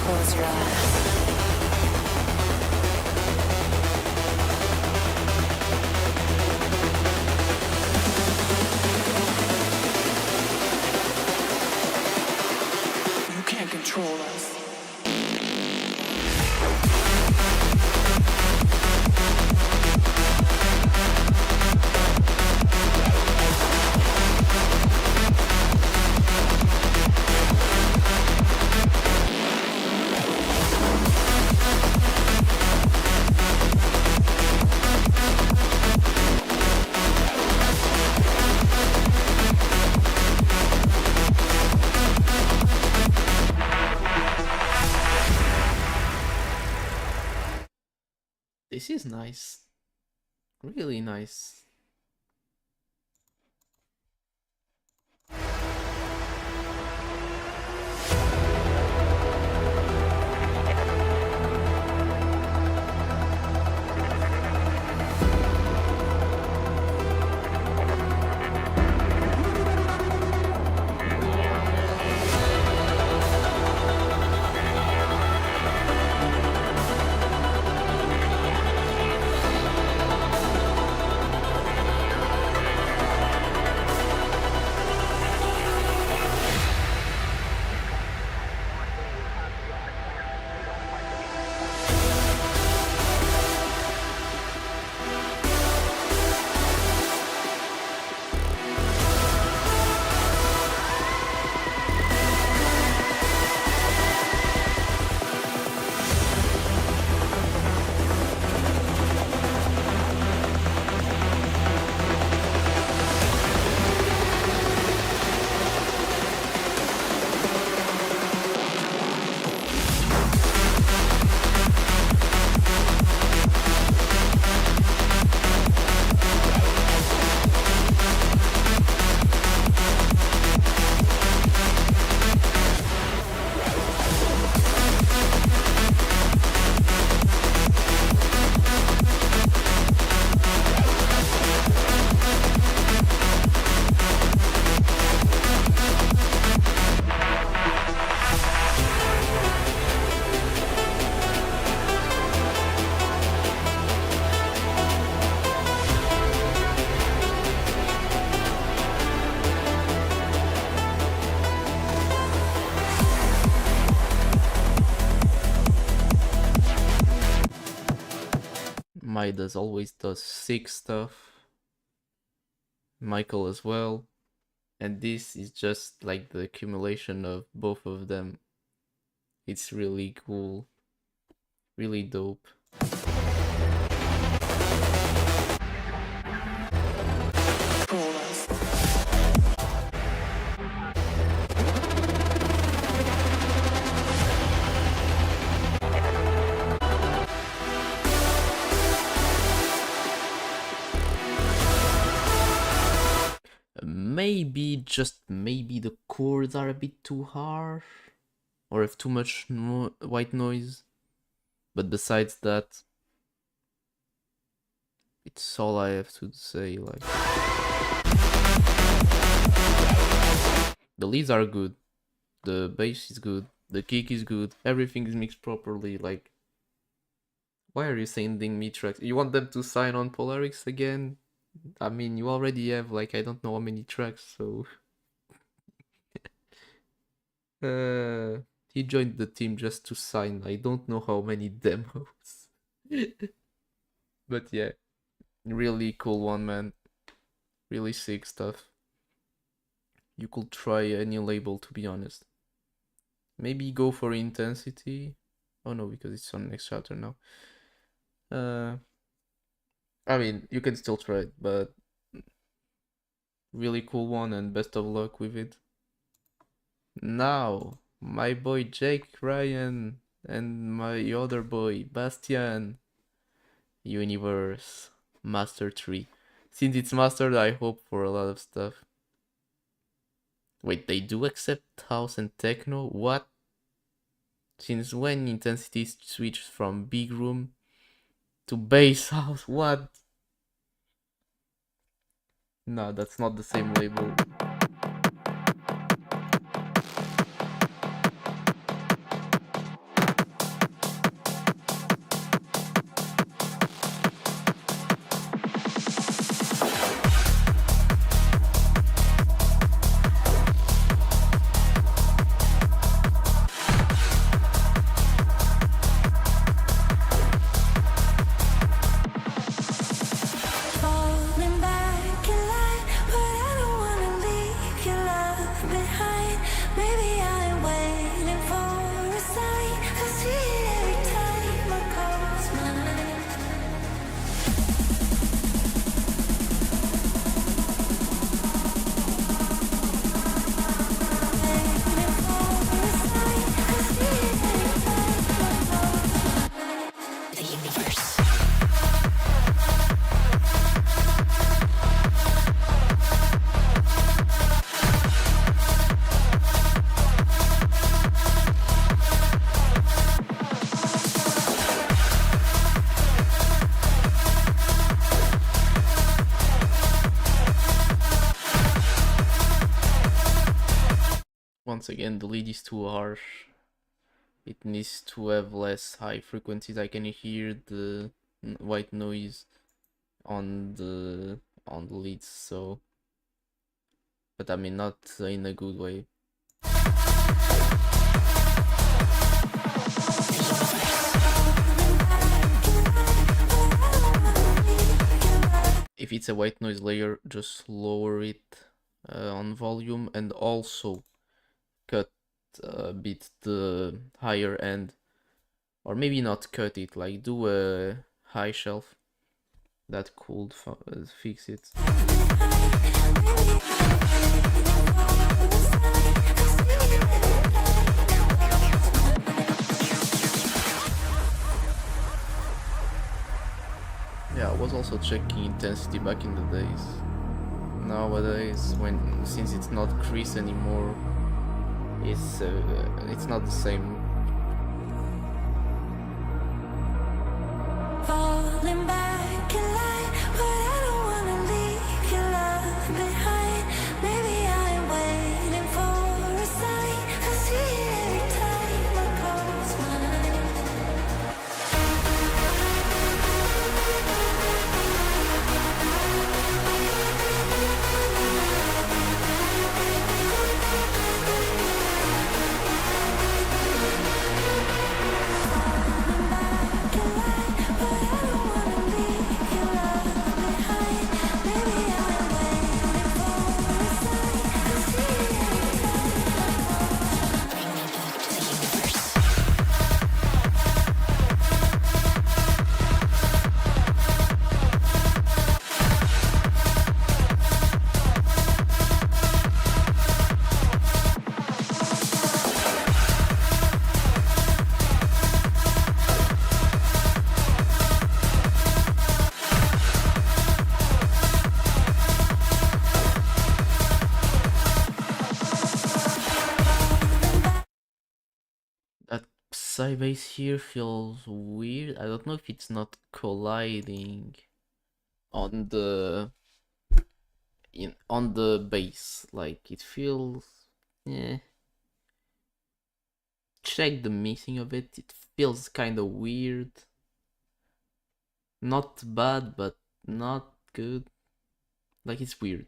Close your eyes. You can't control us. This is nice. Really nice. Mai always does sick stuff. Michael as well. And this is just like the accumulation of both of them. It's really cool. Really dope. Control us. Maybe, just maybe the chords are a bit too harsh. Or have too much white noise. But besides that, it's all I have to say. Like, the leads are good, the bass is good, the kick is good, everything is mixed properly. Like, why are you sending me tracks? You want them to sign on Polarix again? I mean, you already have like I don't know how many tracks, so he joined the team just to sign I don't know how many demos. But yeah, really cool one, man. Really sick stuff. You could try any label, to be honest. Maybe go for Intensity. Oh no, because it's on next chapter now. I mean, you can still try it, but really cool one, and best of luck with it. Now, my boy Jake Ryan and my other boy Bastian. Universe Master 3. Since it's mastered, I hope for a lot of stuff. Wait, they do accept house and techno? What? Since when Intensity switched from big room to bass house? What? No, that's not the same label. Falling back in line, but I don't wanna leave your love behind. Maybe I'm waiting for a sign. I see it every time I close my eyes. Waiting for a sign. I see it every time I close my eyes. The universe. Once again, the lead is too harsh. It needs to have less high frequencies. I can hear the white noise on the leads, so, but I mean not in a good way. If it's a white noise layer, just lower it on volume, and also cut a bit the higher end, or maybe not cut it, like do a high shelf. That could fix it. Yeah, I was also checking intensity back in the days. Nowadays, since it's not Chris anymore, it's not the same. Falling back in line, but I don't wanna leave your love behind. Maybe I'm waiting for a sign. I see it every time I close my eyes. Sybase here feels weird. I don't know if it's not colliding on the on the bass. Like it feels, yeah. Check the mixing of it. It feels kind of weird. Not bad, but not good. Like it's weird.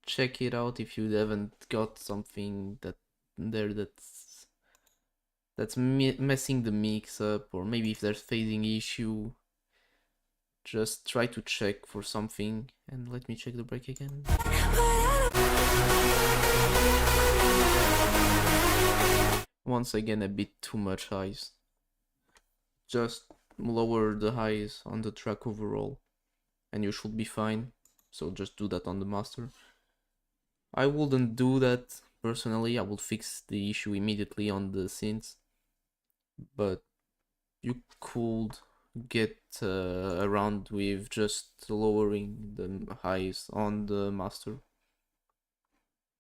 Check it out if you haven't got something there that's messing the mix up, or maybe if there's phasing issue. Just try to check for something, and let me check the break again. Once again, a bit too much highs. Just lower the highs on the track overall, and you should be fine. So just do that on the master. I wouldn't do that personally. I would fix the issue immediately on the synths, but you could get around with just lowering the highs on the master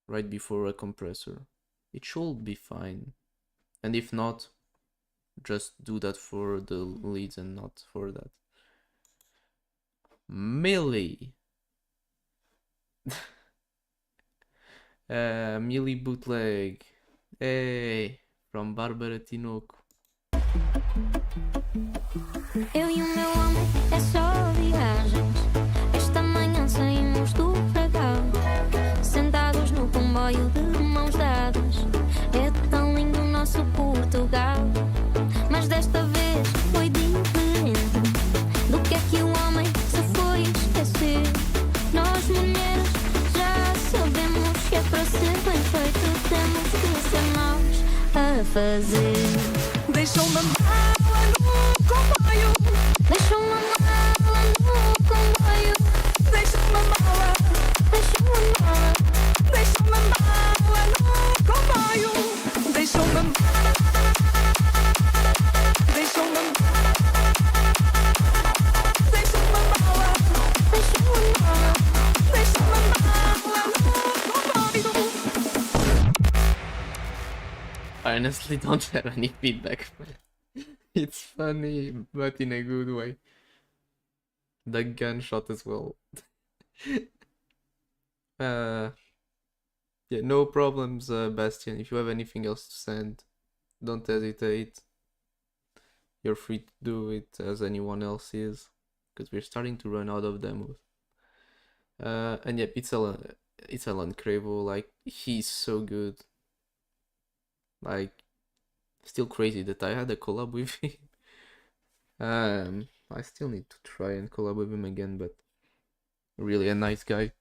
right before a compressor. It should be fine, and if not, just do that for the leads and not for that. Millie. Millie bootleg. Hey, from Bárbara Tinoco. Eu e o meu homem é só viagens. Esta manhã saímos do Dragão, sentados no comboio de mãos dadas. É tão lindo o nosso Portugal, mas desta vez foi diferente. Do que é que o homem se foi esquecer? Nós mulheres já sabemos que é para ser bem feito, temos que ser nós a fazer. Deixa uma mala no comboio. Deixa uma mala no comboio. Deixa uma mala. Deixa uma mala. Deixa uma mala no comboio. Deixa uma mala. Deixa uma mala. Deixa uma mala. Deixa uma mala. Deixa uma mala no comboio. I honestly don't have any feedback. It's funny, but in a good way. The gunshot as well. Yeah, no problems, Bastian. If you have anything else to send, don't hesitate. You're free to do it as anyone else is, because we're starting to run out of demos. And yeah, it's Alan Cravo. Like, he's so good. Like, still crazy that I had a collab with him. I still need to try and collab with him again, but really a nice guy.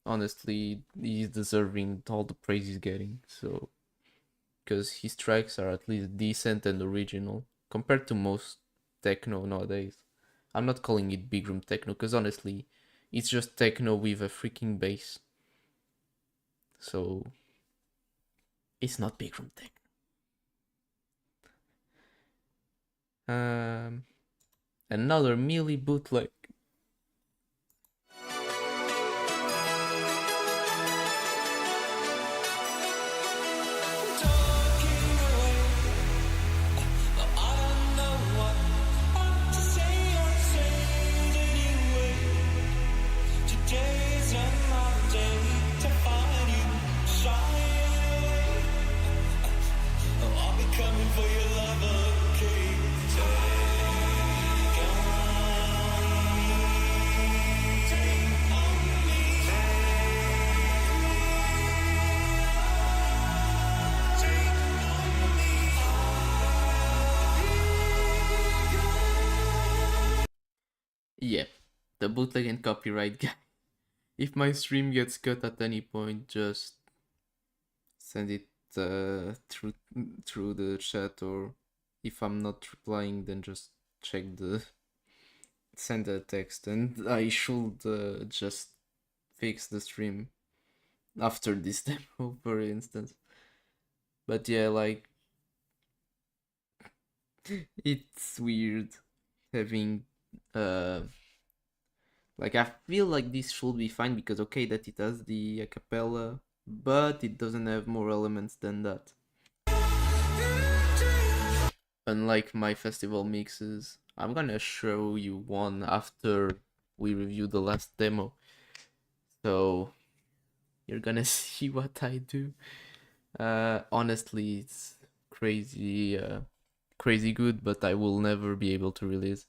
Honestly, he's deserving all the praise he's getting. So, because his tracks are at least decent and original compared to most techno nowadays. I'm not calling it big room techno, because honestly, it's just techno with a freaking bass. So, it's not big room techno. Another Millie bootleg. Yeah, the bootleg and copyright guy. If my stream gets cut at any point, just send it through the chat, or if I'm not replying, then just send a text, and I should just fix the stream after this demo, for instance. But yeah, like, it's weird having like, I feel like this should be fine, because okay that it has the a cappella, but it doesn't have more elements than that. unlike my festival mixes, I'm gonna show you one after we review the last demo. So you're gonna see what I do. Honestly, it's crazy, crazy good, but I will never be able to release it.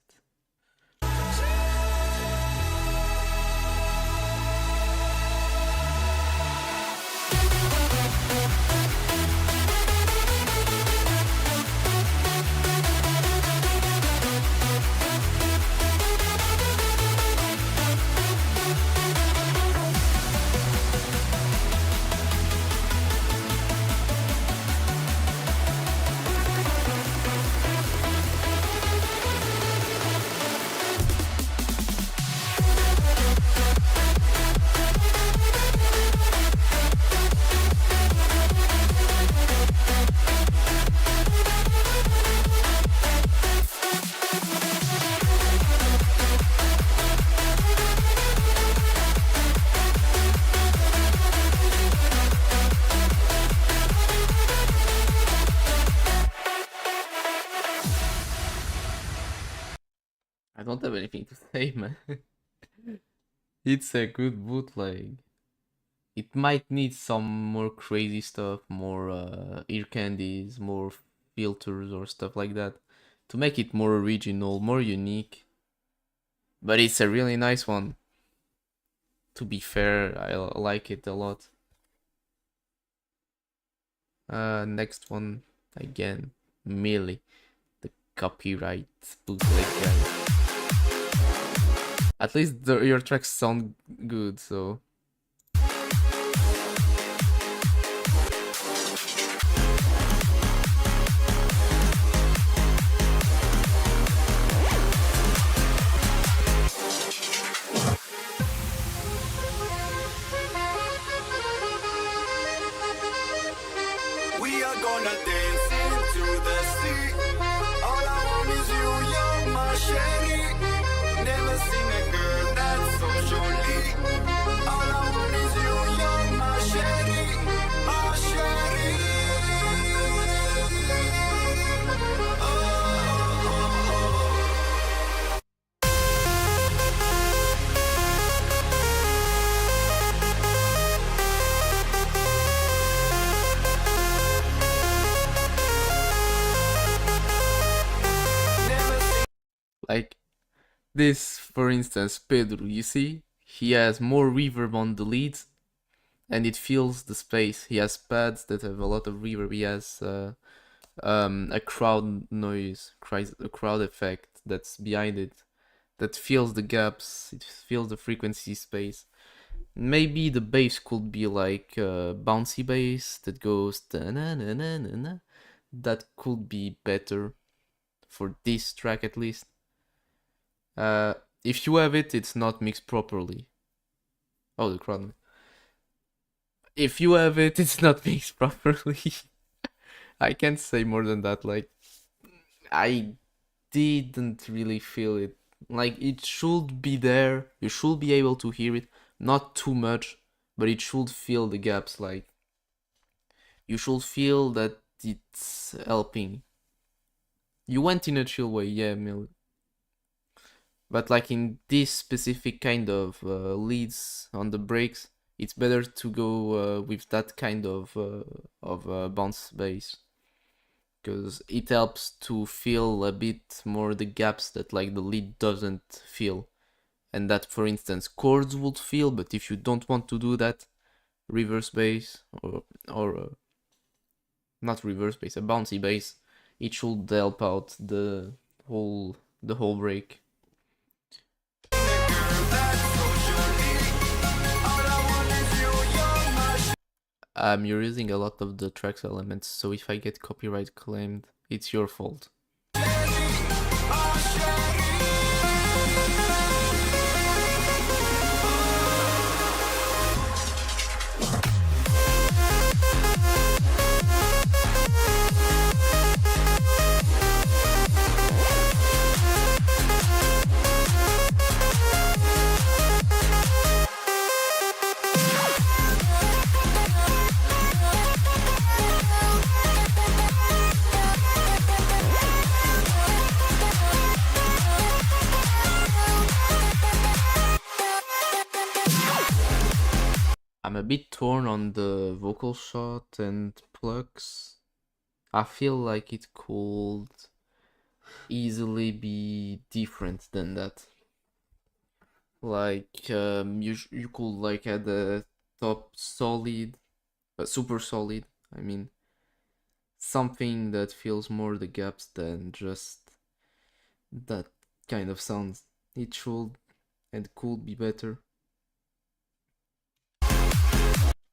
I don't have anything to say, man. It's a good bootleg. It might need some more crazy stuff, more ear candies, more filters or stuff like that to make it more original, more unique. But it's a really nice one. To be fair, I like it a lot. Next one, again, Millie, the copyright bootleg guy. At least your tracks sound good, so... We are gonna dance into the sea. All I want is you, you're my sherry. Never seen a girl that's so surely. All I want is you, you're my sherry. My sherry. Like this, for instance, Pedro, you see? He has more reverb on the leads and it fills the space. He has pads that have a lot of reverb. He has a crowd noise, a crowd effect that's behind it that fills the gaps, it fills the frequency space. Maybe the bass could be like bouncy bass that goes na-na-na-na-na. That could be better for this track at least. If you have it, it's not mixed properly. Oh, the crowd. If you have it, it's not mixed properly. I can't say more than that. Like, I didn't really feel it. Like, it should be there. You should be able to hear it. Not too much, but it should fill the gaps. Like, you should feel that it's helping. You went in a chill way, yeah, Mil. But like in this specific kind of leads on the breaks, it's better to go with that kind of bounce bass, because it helps to fill a bit more the gaps that like the lead doesn't fill, and that, for instance, chords would fill. But if you don't want to do that, reverse bass or not reverse bass, a bouncy bass, it should help out the whole break. You're using a lot of the track's elements, so if I get copyright claimed, it's your fault. I'm a bit torn on the vocal shot and plugs. I feel like it could easily be different than that. Like you could like add a top solid, super solid. I mean, something that fills more the gaps than just that kind of sounds. It should and could be better.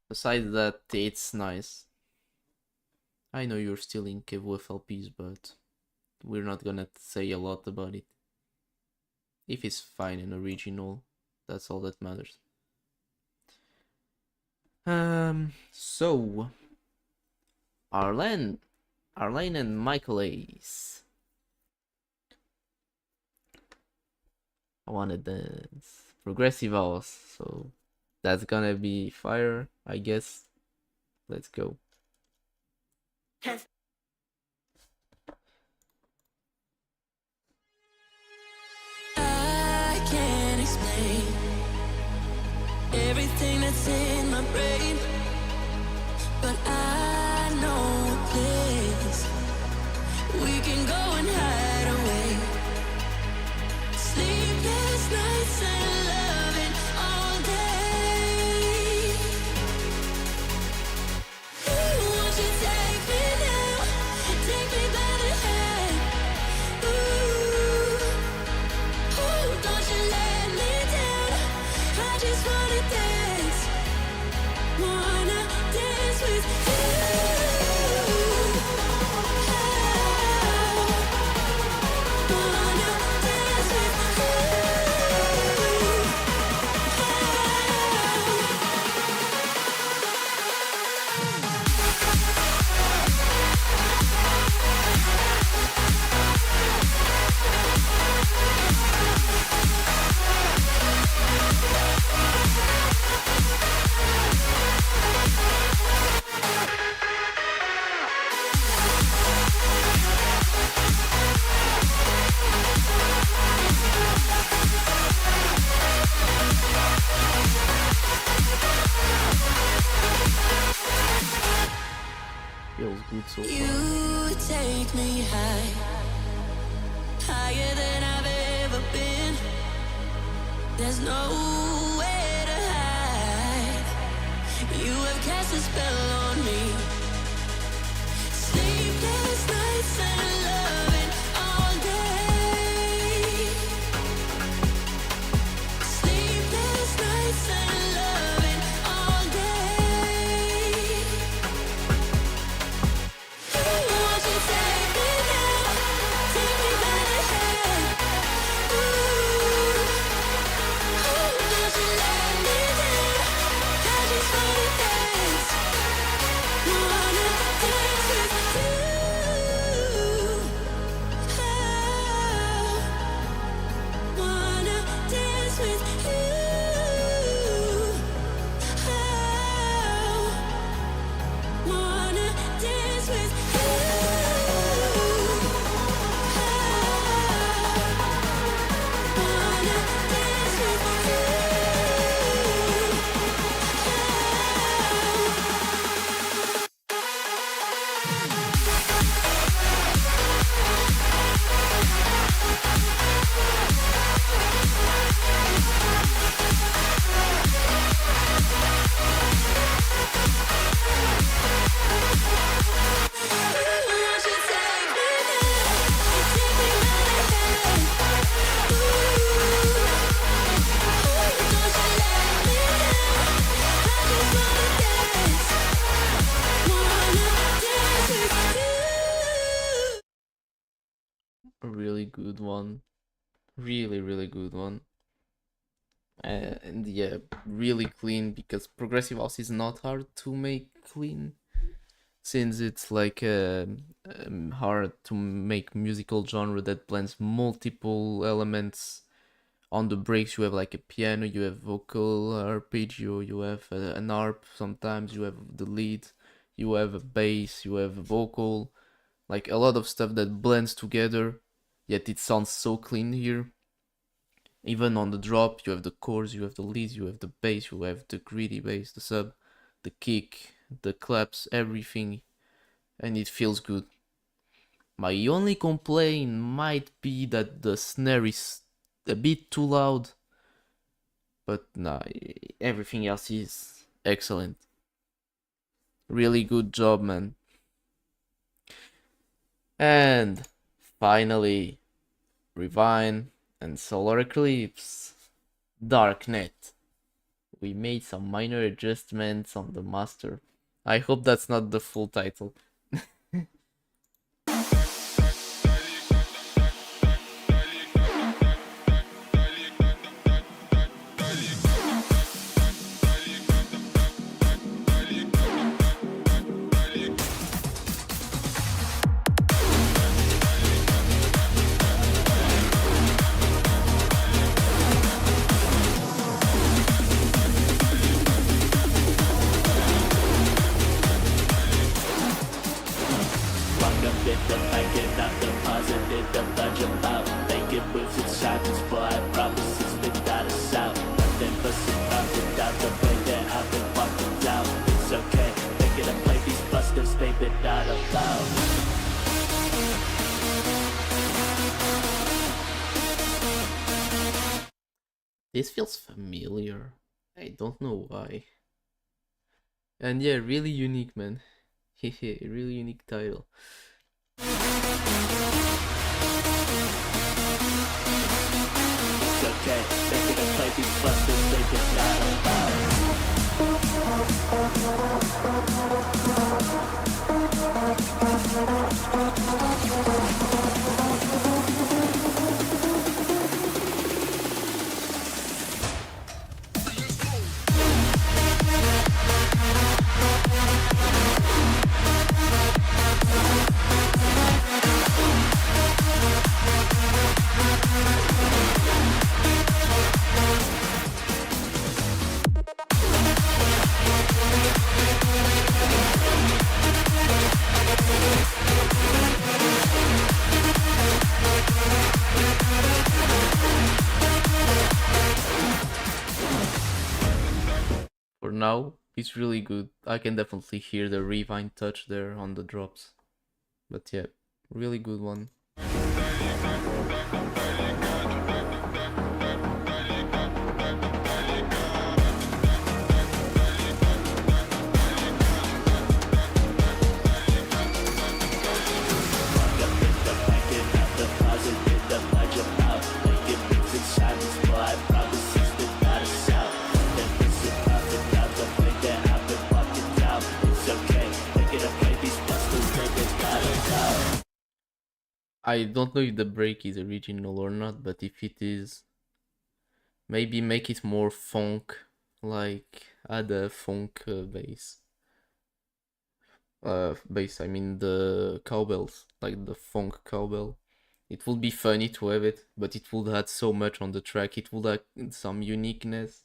Besides that, it's nice. I know you're stealing KWF LPs, but we're not gonna say a lot about it. If it's fine and original, that's all that matters. So Arlene and Michael Ace. I wanna dance. Progressive house, so that's gonna be fire, I guess. Let's go. I can't explain everything that's in my brain, but I know a place we can go and hide away. Sleepless nights and loving all day. Won't you take me now? Take me by the hand. Ooh, don't you let me down. I just wanna dance with you. Wanna dance with you. Feels good so far. You take me high, higher than I've ever been. There's nowhere to hide. You have cast a spell on me. Sleepless nights and loving all day. Sleepless nights and loving all day. Won't you take me now? Take me by the hand. Ooh, don't you let me down. I just wanna dance. Wanna dance with you. Wanna dance with you. Wanna dance with you. Wanna dance with you. Won't you take me now? Take me by the hand. Ooh, don't you let me down. I just wanna dance. Wanna dance with you. A really good one. Really good one. And yeah, really clean, because progressive house is not hard to make clean, since it's like hard to make musical genre that blends multiple elements. On the breaks you have like a piano, you have vocal arpeggio, you have an harp, sometimes you have the lead, you have a bass, you have a vocal, like a lot of stuff that blends together, yet it sounds so clean here. Even on the drop, you have the chords, you have the leads, you have the bass, you have the greedy bass, the sub, the kick, the claps, everything, and it feels good. My only complaint might be that the snare is a bit too loud, but nah, everything else is excellent. Really good job, man. And finally, Revine and Solar Eclipse, Darknet. We made some minor adjustments on the master. I hope that's not the full title. This feels familiar. I don't know why. And yeah, really unique, man. Hehe, really unique title. For now, it's really good. I can definitely hear the Revine touch there on the drops. But yeah, really good one. I don't know if the break is original or not, but if it is, maybe make it more funk, like add a funk bass. Bass, I mean the cowbells, like the funk cowbell. It would be funny to have it, but it would add so much on the track. It would add some uniqueness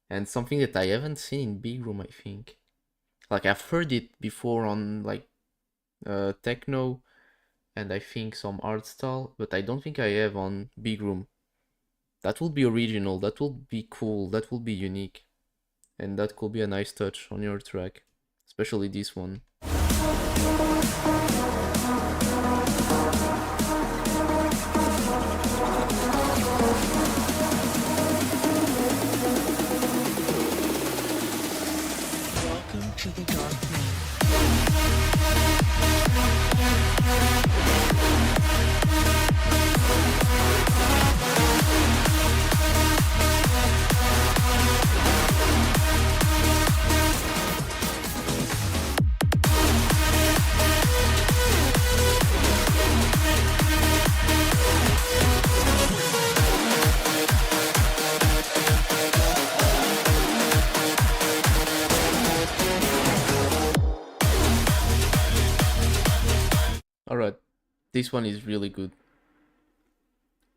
and something that I haven't seen in Big Room, I think. Like I've heard it before on like techno and I think some art style, but I don't think I have on Big Room. That would be original, that would be cool, that would be unique. And that could be a nice touch on your track, especially this one. Welcome to the dark night. Alright, this one is really good.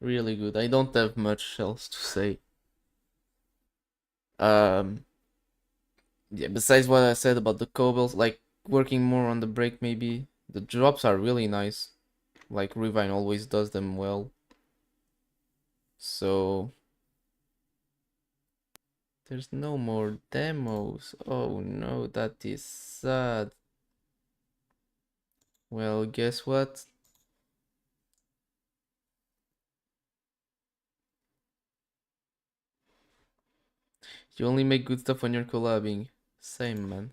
Really good. I don't have much else to say. Yeah, besides what I said about the cobbles, like working more on the break maybe. The drops are really nice. Like Revine always does them well. So there's no more demos. Oh no, that is sad. Well, guess what? You only make good stuff when you're collabing. Same, man.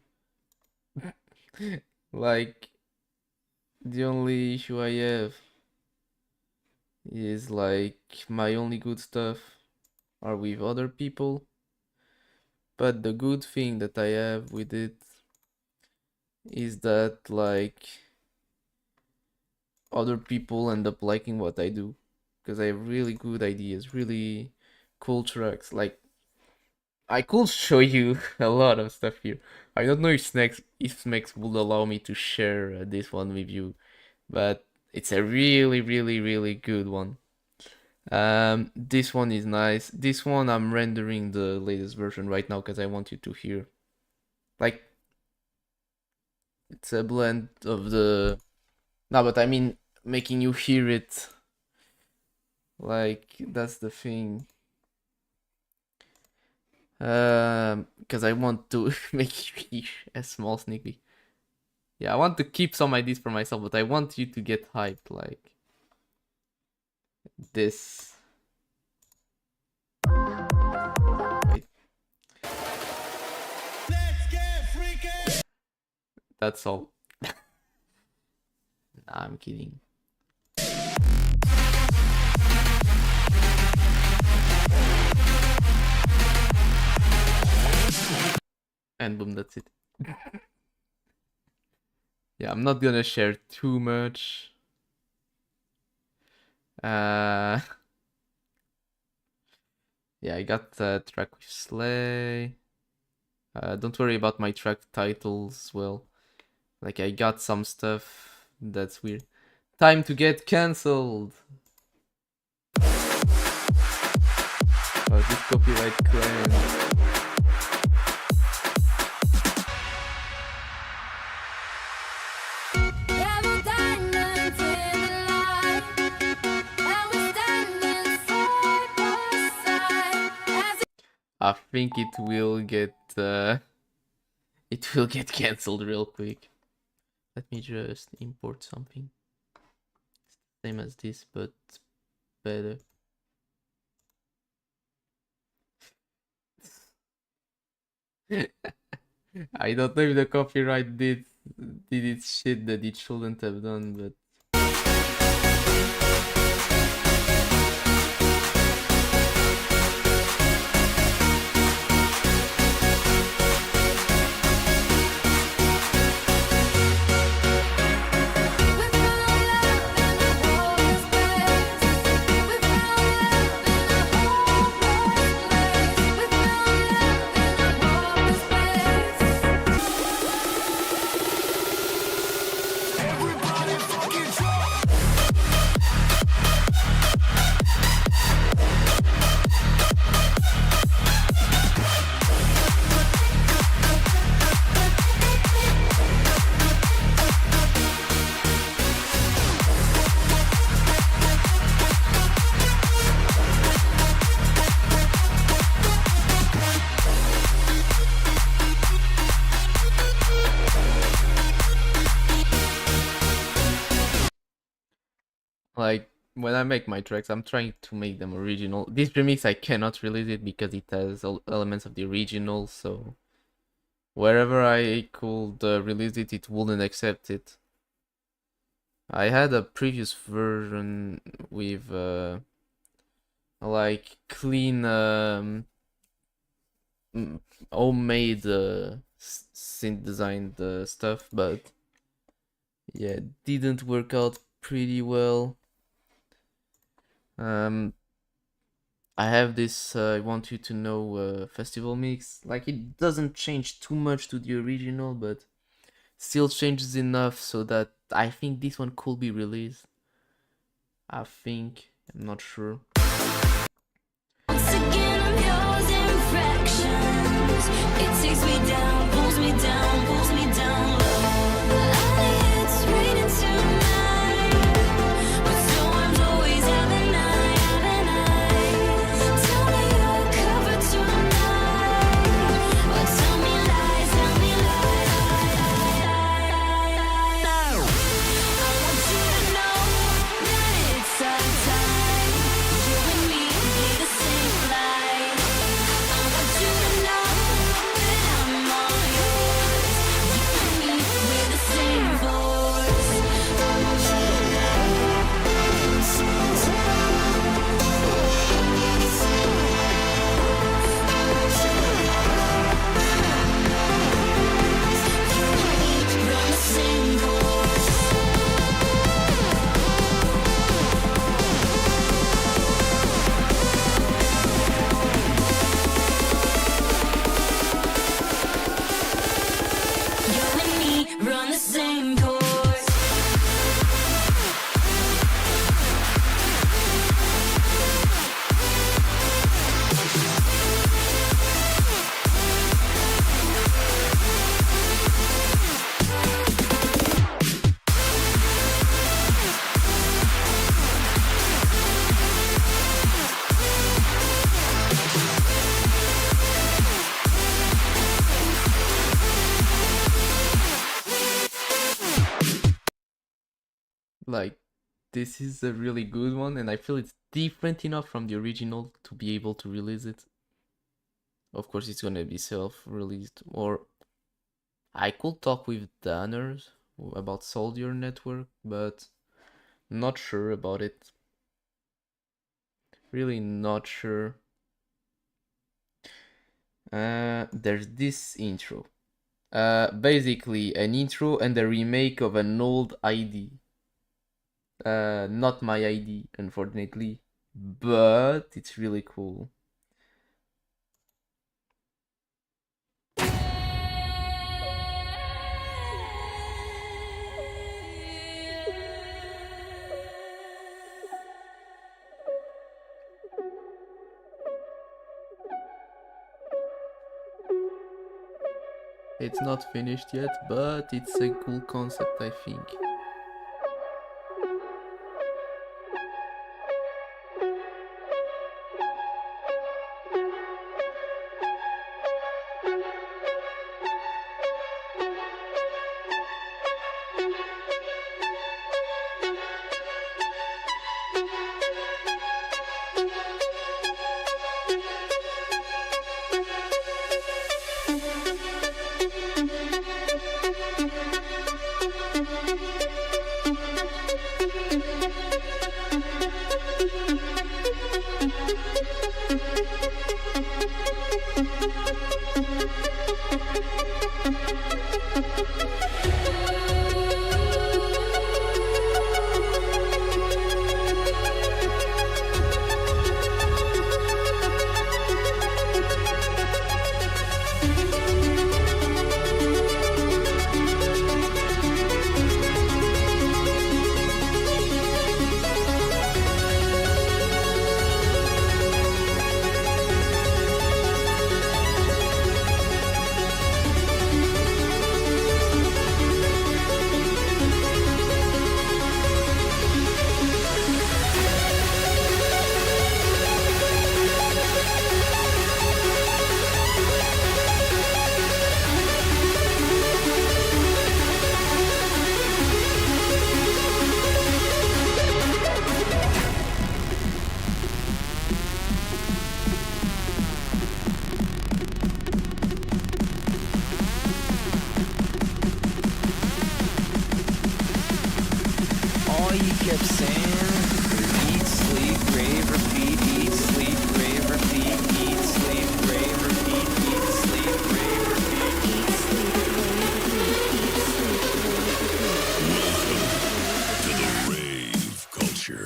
Like, the only issue I have is like my only good stuff are with other people. But the good thing that I have with it is that like other people end up liking what I do because I have really good ideas, really cool tracks. Like I could show you a lot of stuff here. I don't know if Smex would allow me to share this one with you, but it's a really, really, really good one. This one is nice. This one I'm rendering the latest version right now because I want you to hear. Like, it's a blend of the. No, but I mean making you hear it. Like that's the thing. Because I want to make you hear a small sneak peek. Yeah, I want to keep some ideas for myself, but I want you to get hyped like this. Wait. That's all. Nah, I'm kidding. And boom, that's it. Yeah, I'm not gonna share too much. Yeah, I got a track with Slay. Don't worry about my track titles as well. Like, I got some stuff that's weird. Time to get cancelled! Oh, this copyright claim. Yeah, we're diamonds in the light, and we're standing side by side as I think it will get cancelled real quick. Let me just import something. Same as this, but better. I don't know if the copyright did its shit that it shouldn't have done, but like when I make my tracks, I'm trying to make them original. This remix I cannot release it because it has elements of the original, so wherever I could release it, it wouldn't accept it. I had a previous version with like clean homemade synth designed stuff, but yeah, it didn't work out pretty well. I have this I want you to know festival mix. Like, it doesn't change too much to the original, but still changes enough so that I think this one could be released. I think, I'm not sure. once again I'm yours in fractions. It takes me down, pulls me down, pulls me down low. It's raining tonight, but storms always have a night, have a night. Like, this is a really good one, and I feel it's different enough from the original to be able to release it. Of course, it's gonna be self-released, or I could talk with Danners about Soldier Network, but not sure about it. Really not sure. There's this intro. Basically an intro and a remake of an old ID. Not my ID, unfortunately, but it's really cool. It's not finished yet, but it's a cool concept, I think. All you kept saying, eat, sleep, rave, repeat, eat, sleep, rave, repeat, eat, sleep, rave, repeat, eat, sleep, rave, repeat, eat, sleep, To the rave culture.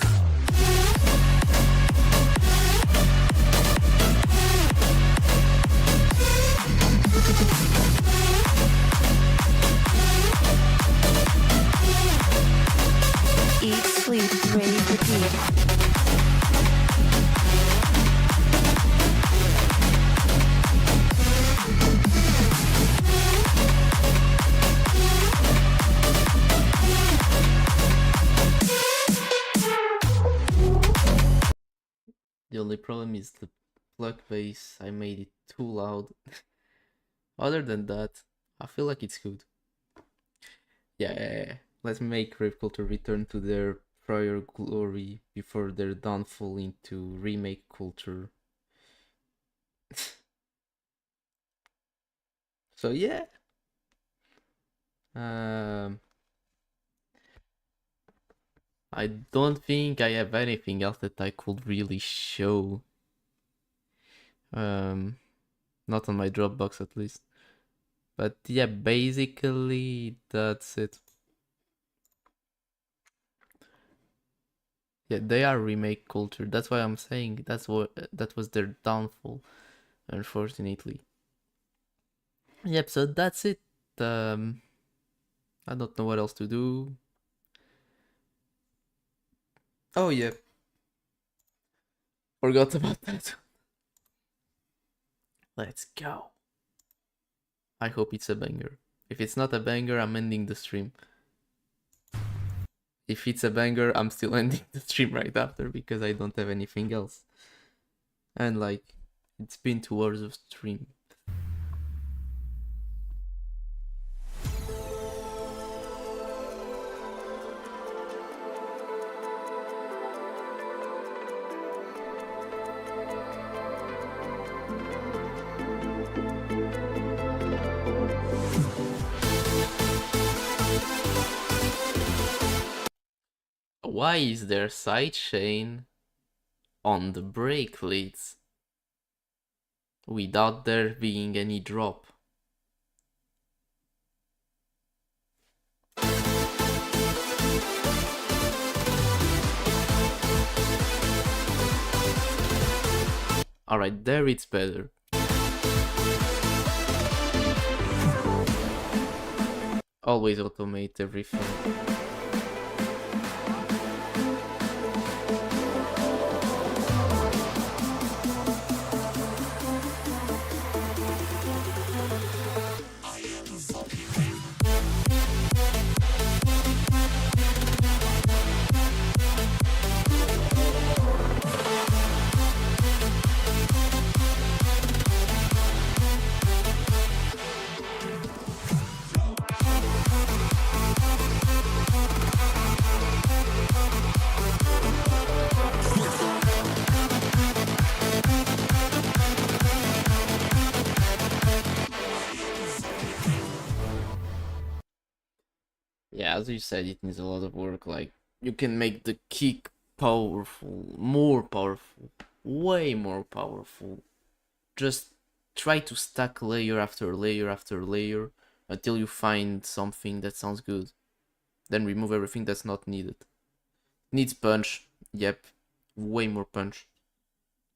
Eat, sleep, rave, repeat. The only problem is the pluck bass. I made it too loud. Other than that, I feel like it's good. Yeah, let's make rave culture return to their prior glory before their downfall into remake culture. So yeah. I don't think I have anything else that I could really show. Not on my Dropbox at least. But yeah, basically that's it. Yeah, they are remake culture. That's why I'm saying that was their downfall, unfortunately. Yep, so that's it. I don't know what else to do. Oh yeah. Forgot about that. Let's go. I hope it's a banger. If it's not a banger, I'm ending the stream. If it's a banger, I'm still ending the stream right after because I don't have anything else. And like, it's been 2 hours of stream. Why is there sidechain on the brake leads without there being any drop? Alright, there it's better. Always automate everything. Yeah, as you said, it needs a lot of work. Like, you can make the kick powerful, more powerful, way more powerful. Just try to stack layer after layer after layer until you find something that sounds good. Then remove everything that's not needed. Needs punch. Yep, way more punch.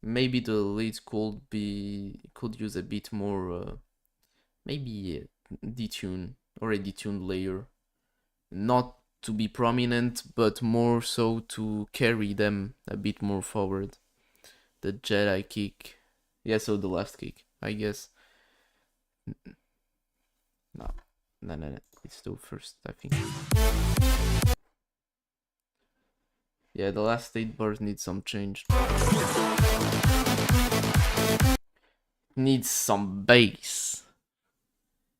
Maybe the lead could use a bit more, maybe detune or a detuned layer. Not to be prominent, but more so to carry them a bit more forward. The Jedi kick. Yeah, so the last kick, I guess. No. It's the first, I think. Yeah, the last 8 bars need some change. Needs some bass.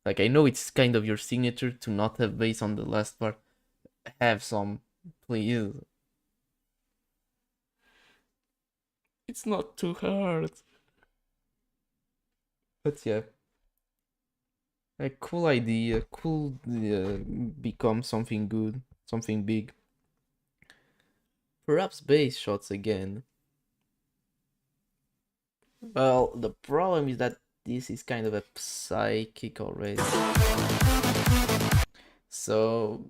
Like, I know it's kind of your signature to not have bass on the last part. Have some, please. It's not too hard. But yeah. A cool idea, cool become something good, something big. Perhaps bass shots again. Well, the problem is that this is kind of a psychic already. So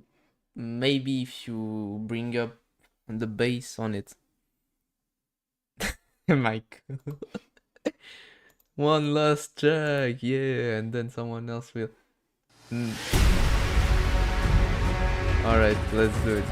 maybe if you bring up the bass on it. Mike. One last track, yeah, and then someone else will. Alright, let's do it.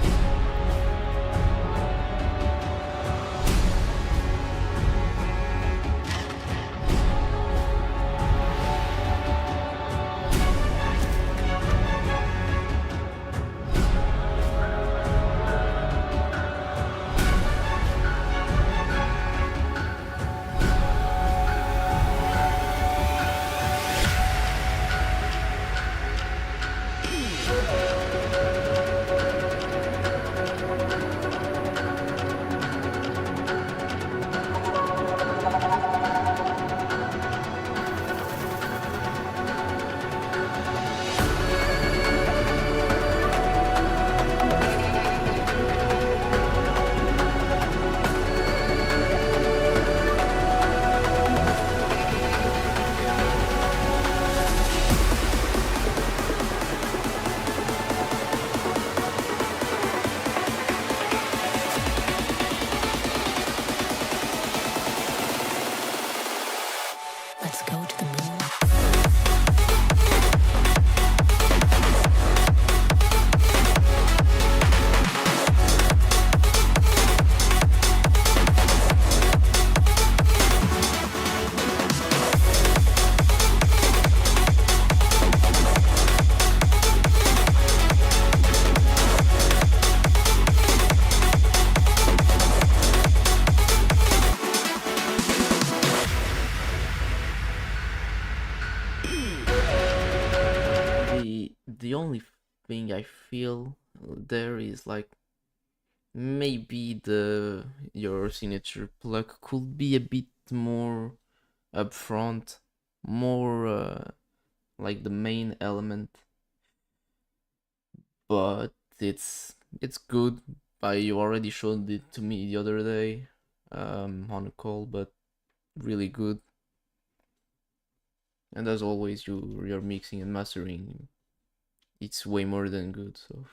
Let's go to the moon. The only thing I feel there is like maybe your signature pluck could be a bit more upfront, more like the main element, but it's good. You already showed it to me the other day on a call, but really good. And as always, your mixing and mastering, it's way more than good. So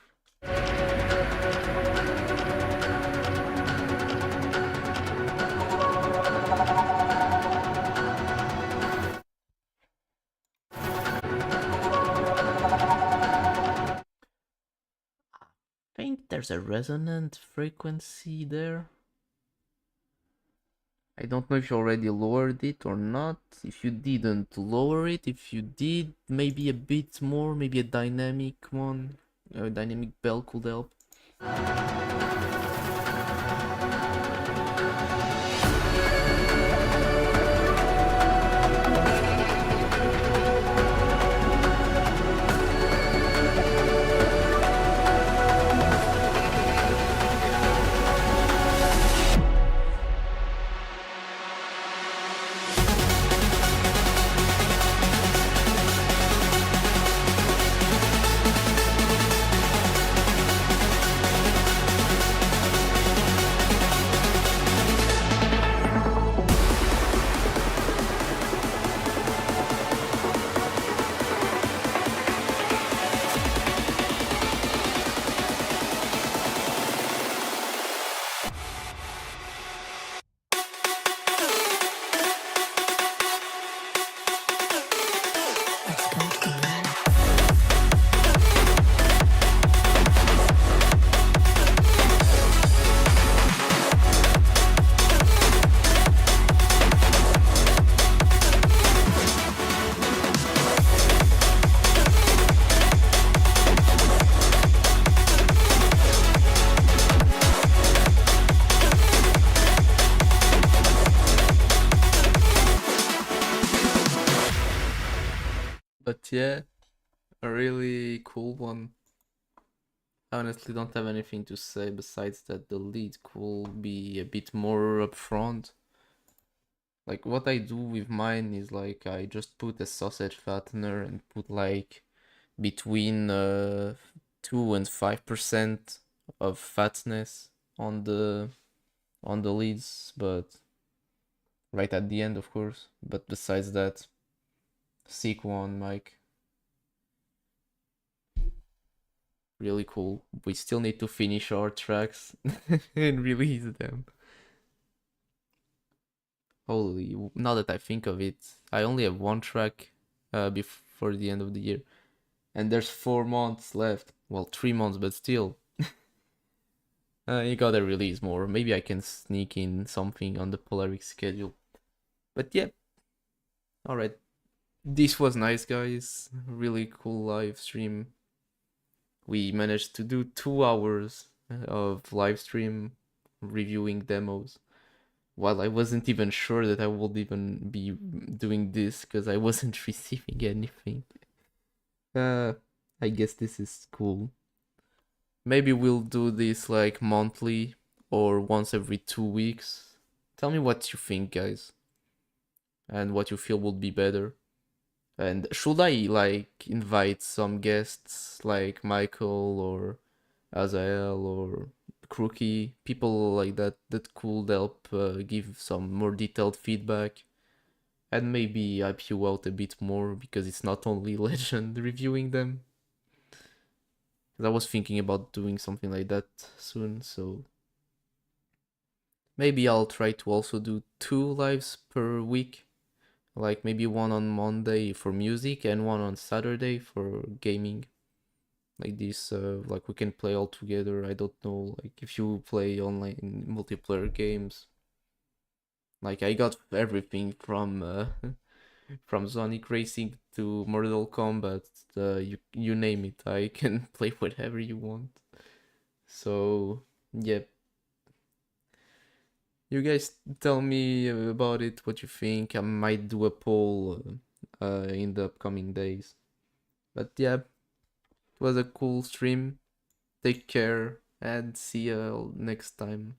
I think there's a resonant frequency there. I don't know if you already lowered it or not. If you didn't lower it, if you did, maybe a bit more, maybe a dynamic one, a dynamic bell could help. But yeah, a really cool one. I honestly don't have anything to say besides that the lead could be a bit more upfront. Like what I do with mine is like I just put a sausage fattener and put like between 2 and 5% of fatness on the leads, but right at the end, of course. But besides that, sick one, Mike. Really cool. We still need to finish our tracks and release them. Holy, now that I think of it, I only have one track before the end of the year. And there's 4 months left. Well, 3 months, but still. You gotta release more. Maybe I can sneak in something on the Polaric schedule. But yeah. Alright. This was nice, guys. Really cool live stream. We managed to do 2 hours of live stream reviewing demos. While I wasn't even sure that I would even be doing this because I wasn't receiving anything. I guess this is cool. Maybe we'll do this like monthly or once every 2 weeks. Tell me what you think, guys, and what you feel would be better. And should I like invite some guests like Michael or Azael or Crookie, people like that that could help give some more detailed feedback and maybe hype you out a bit more because it's not only Legend reviewing them. 'Cause I was thinking about doing something like that soon, so maybe I'll try to also do 2 lives per week. Like maybe one on Monday for music and one on Saturday for gaming. Like this, like we can play all together. I don't know, like if you play online multiplayer games. Like I got everything from from Sonic Racing to Mortal Kombat. You name it, I can play whatever you want. So yeah, you guys tell me about it, what you think. I might do a poll in the upcoming days. But yeah, it was a cool stream. Take care and see you next time.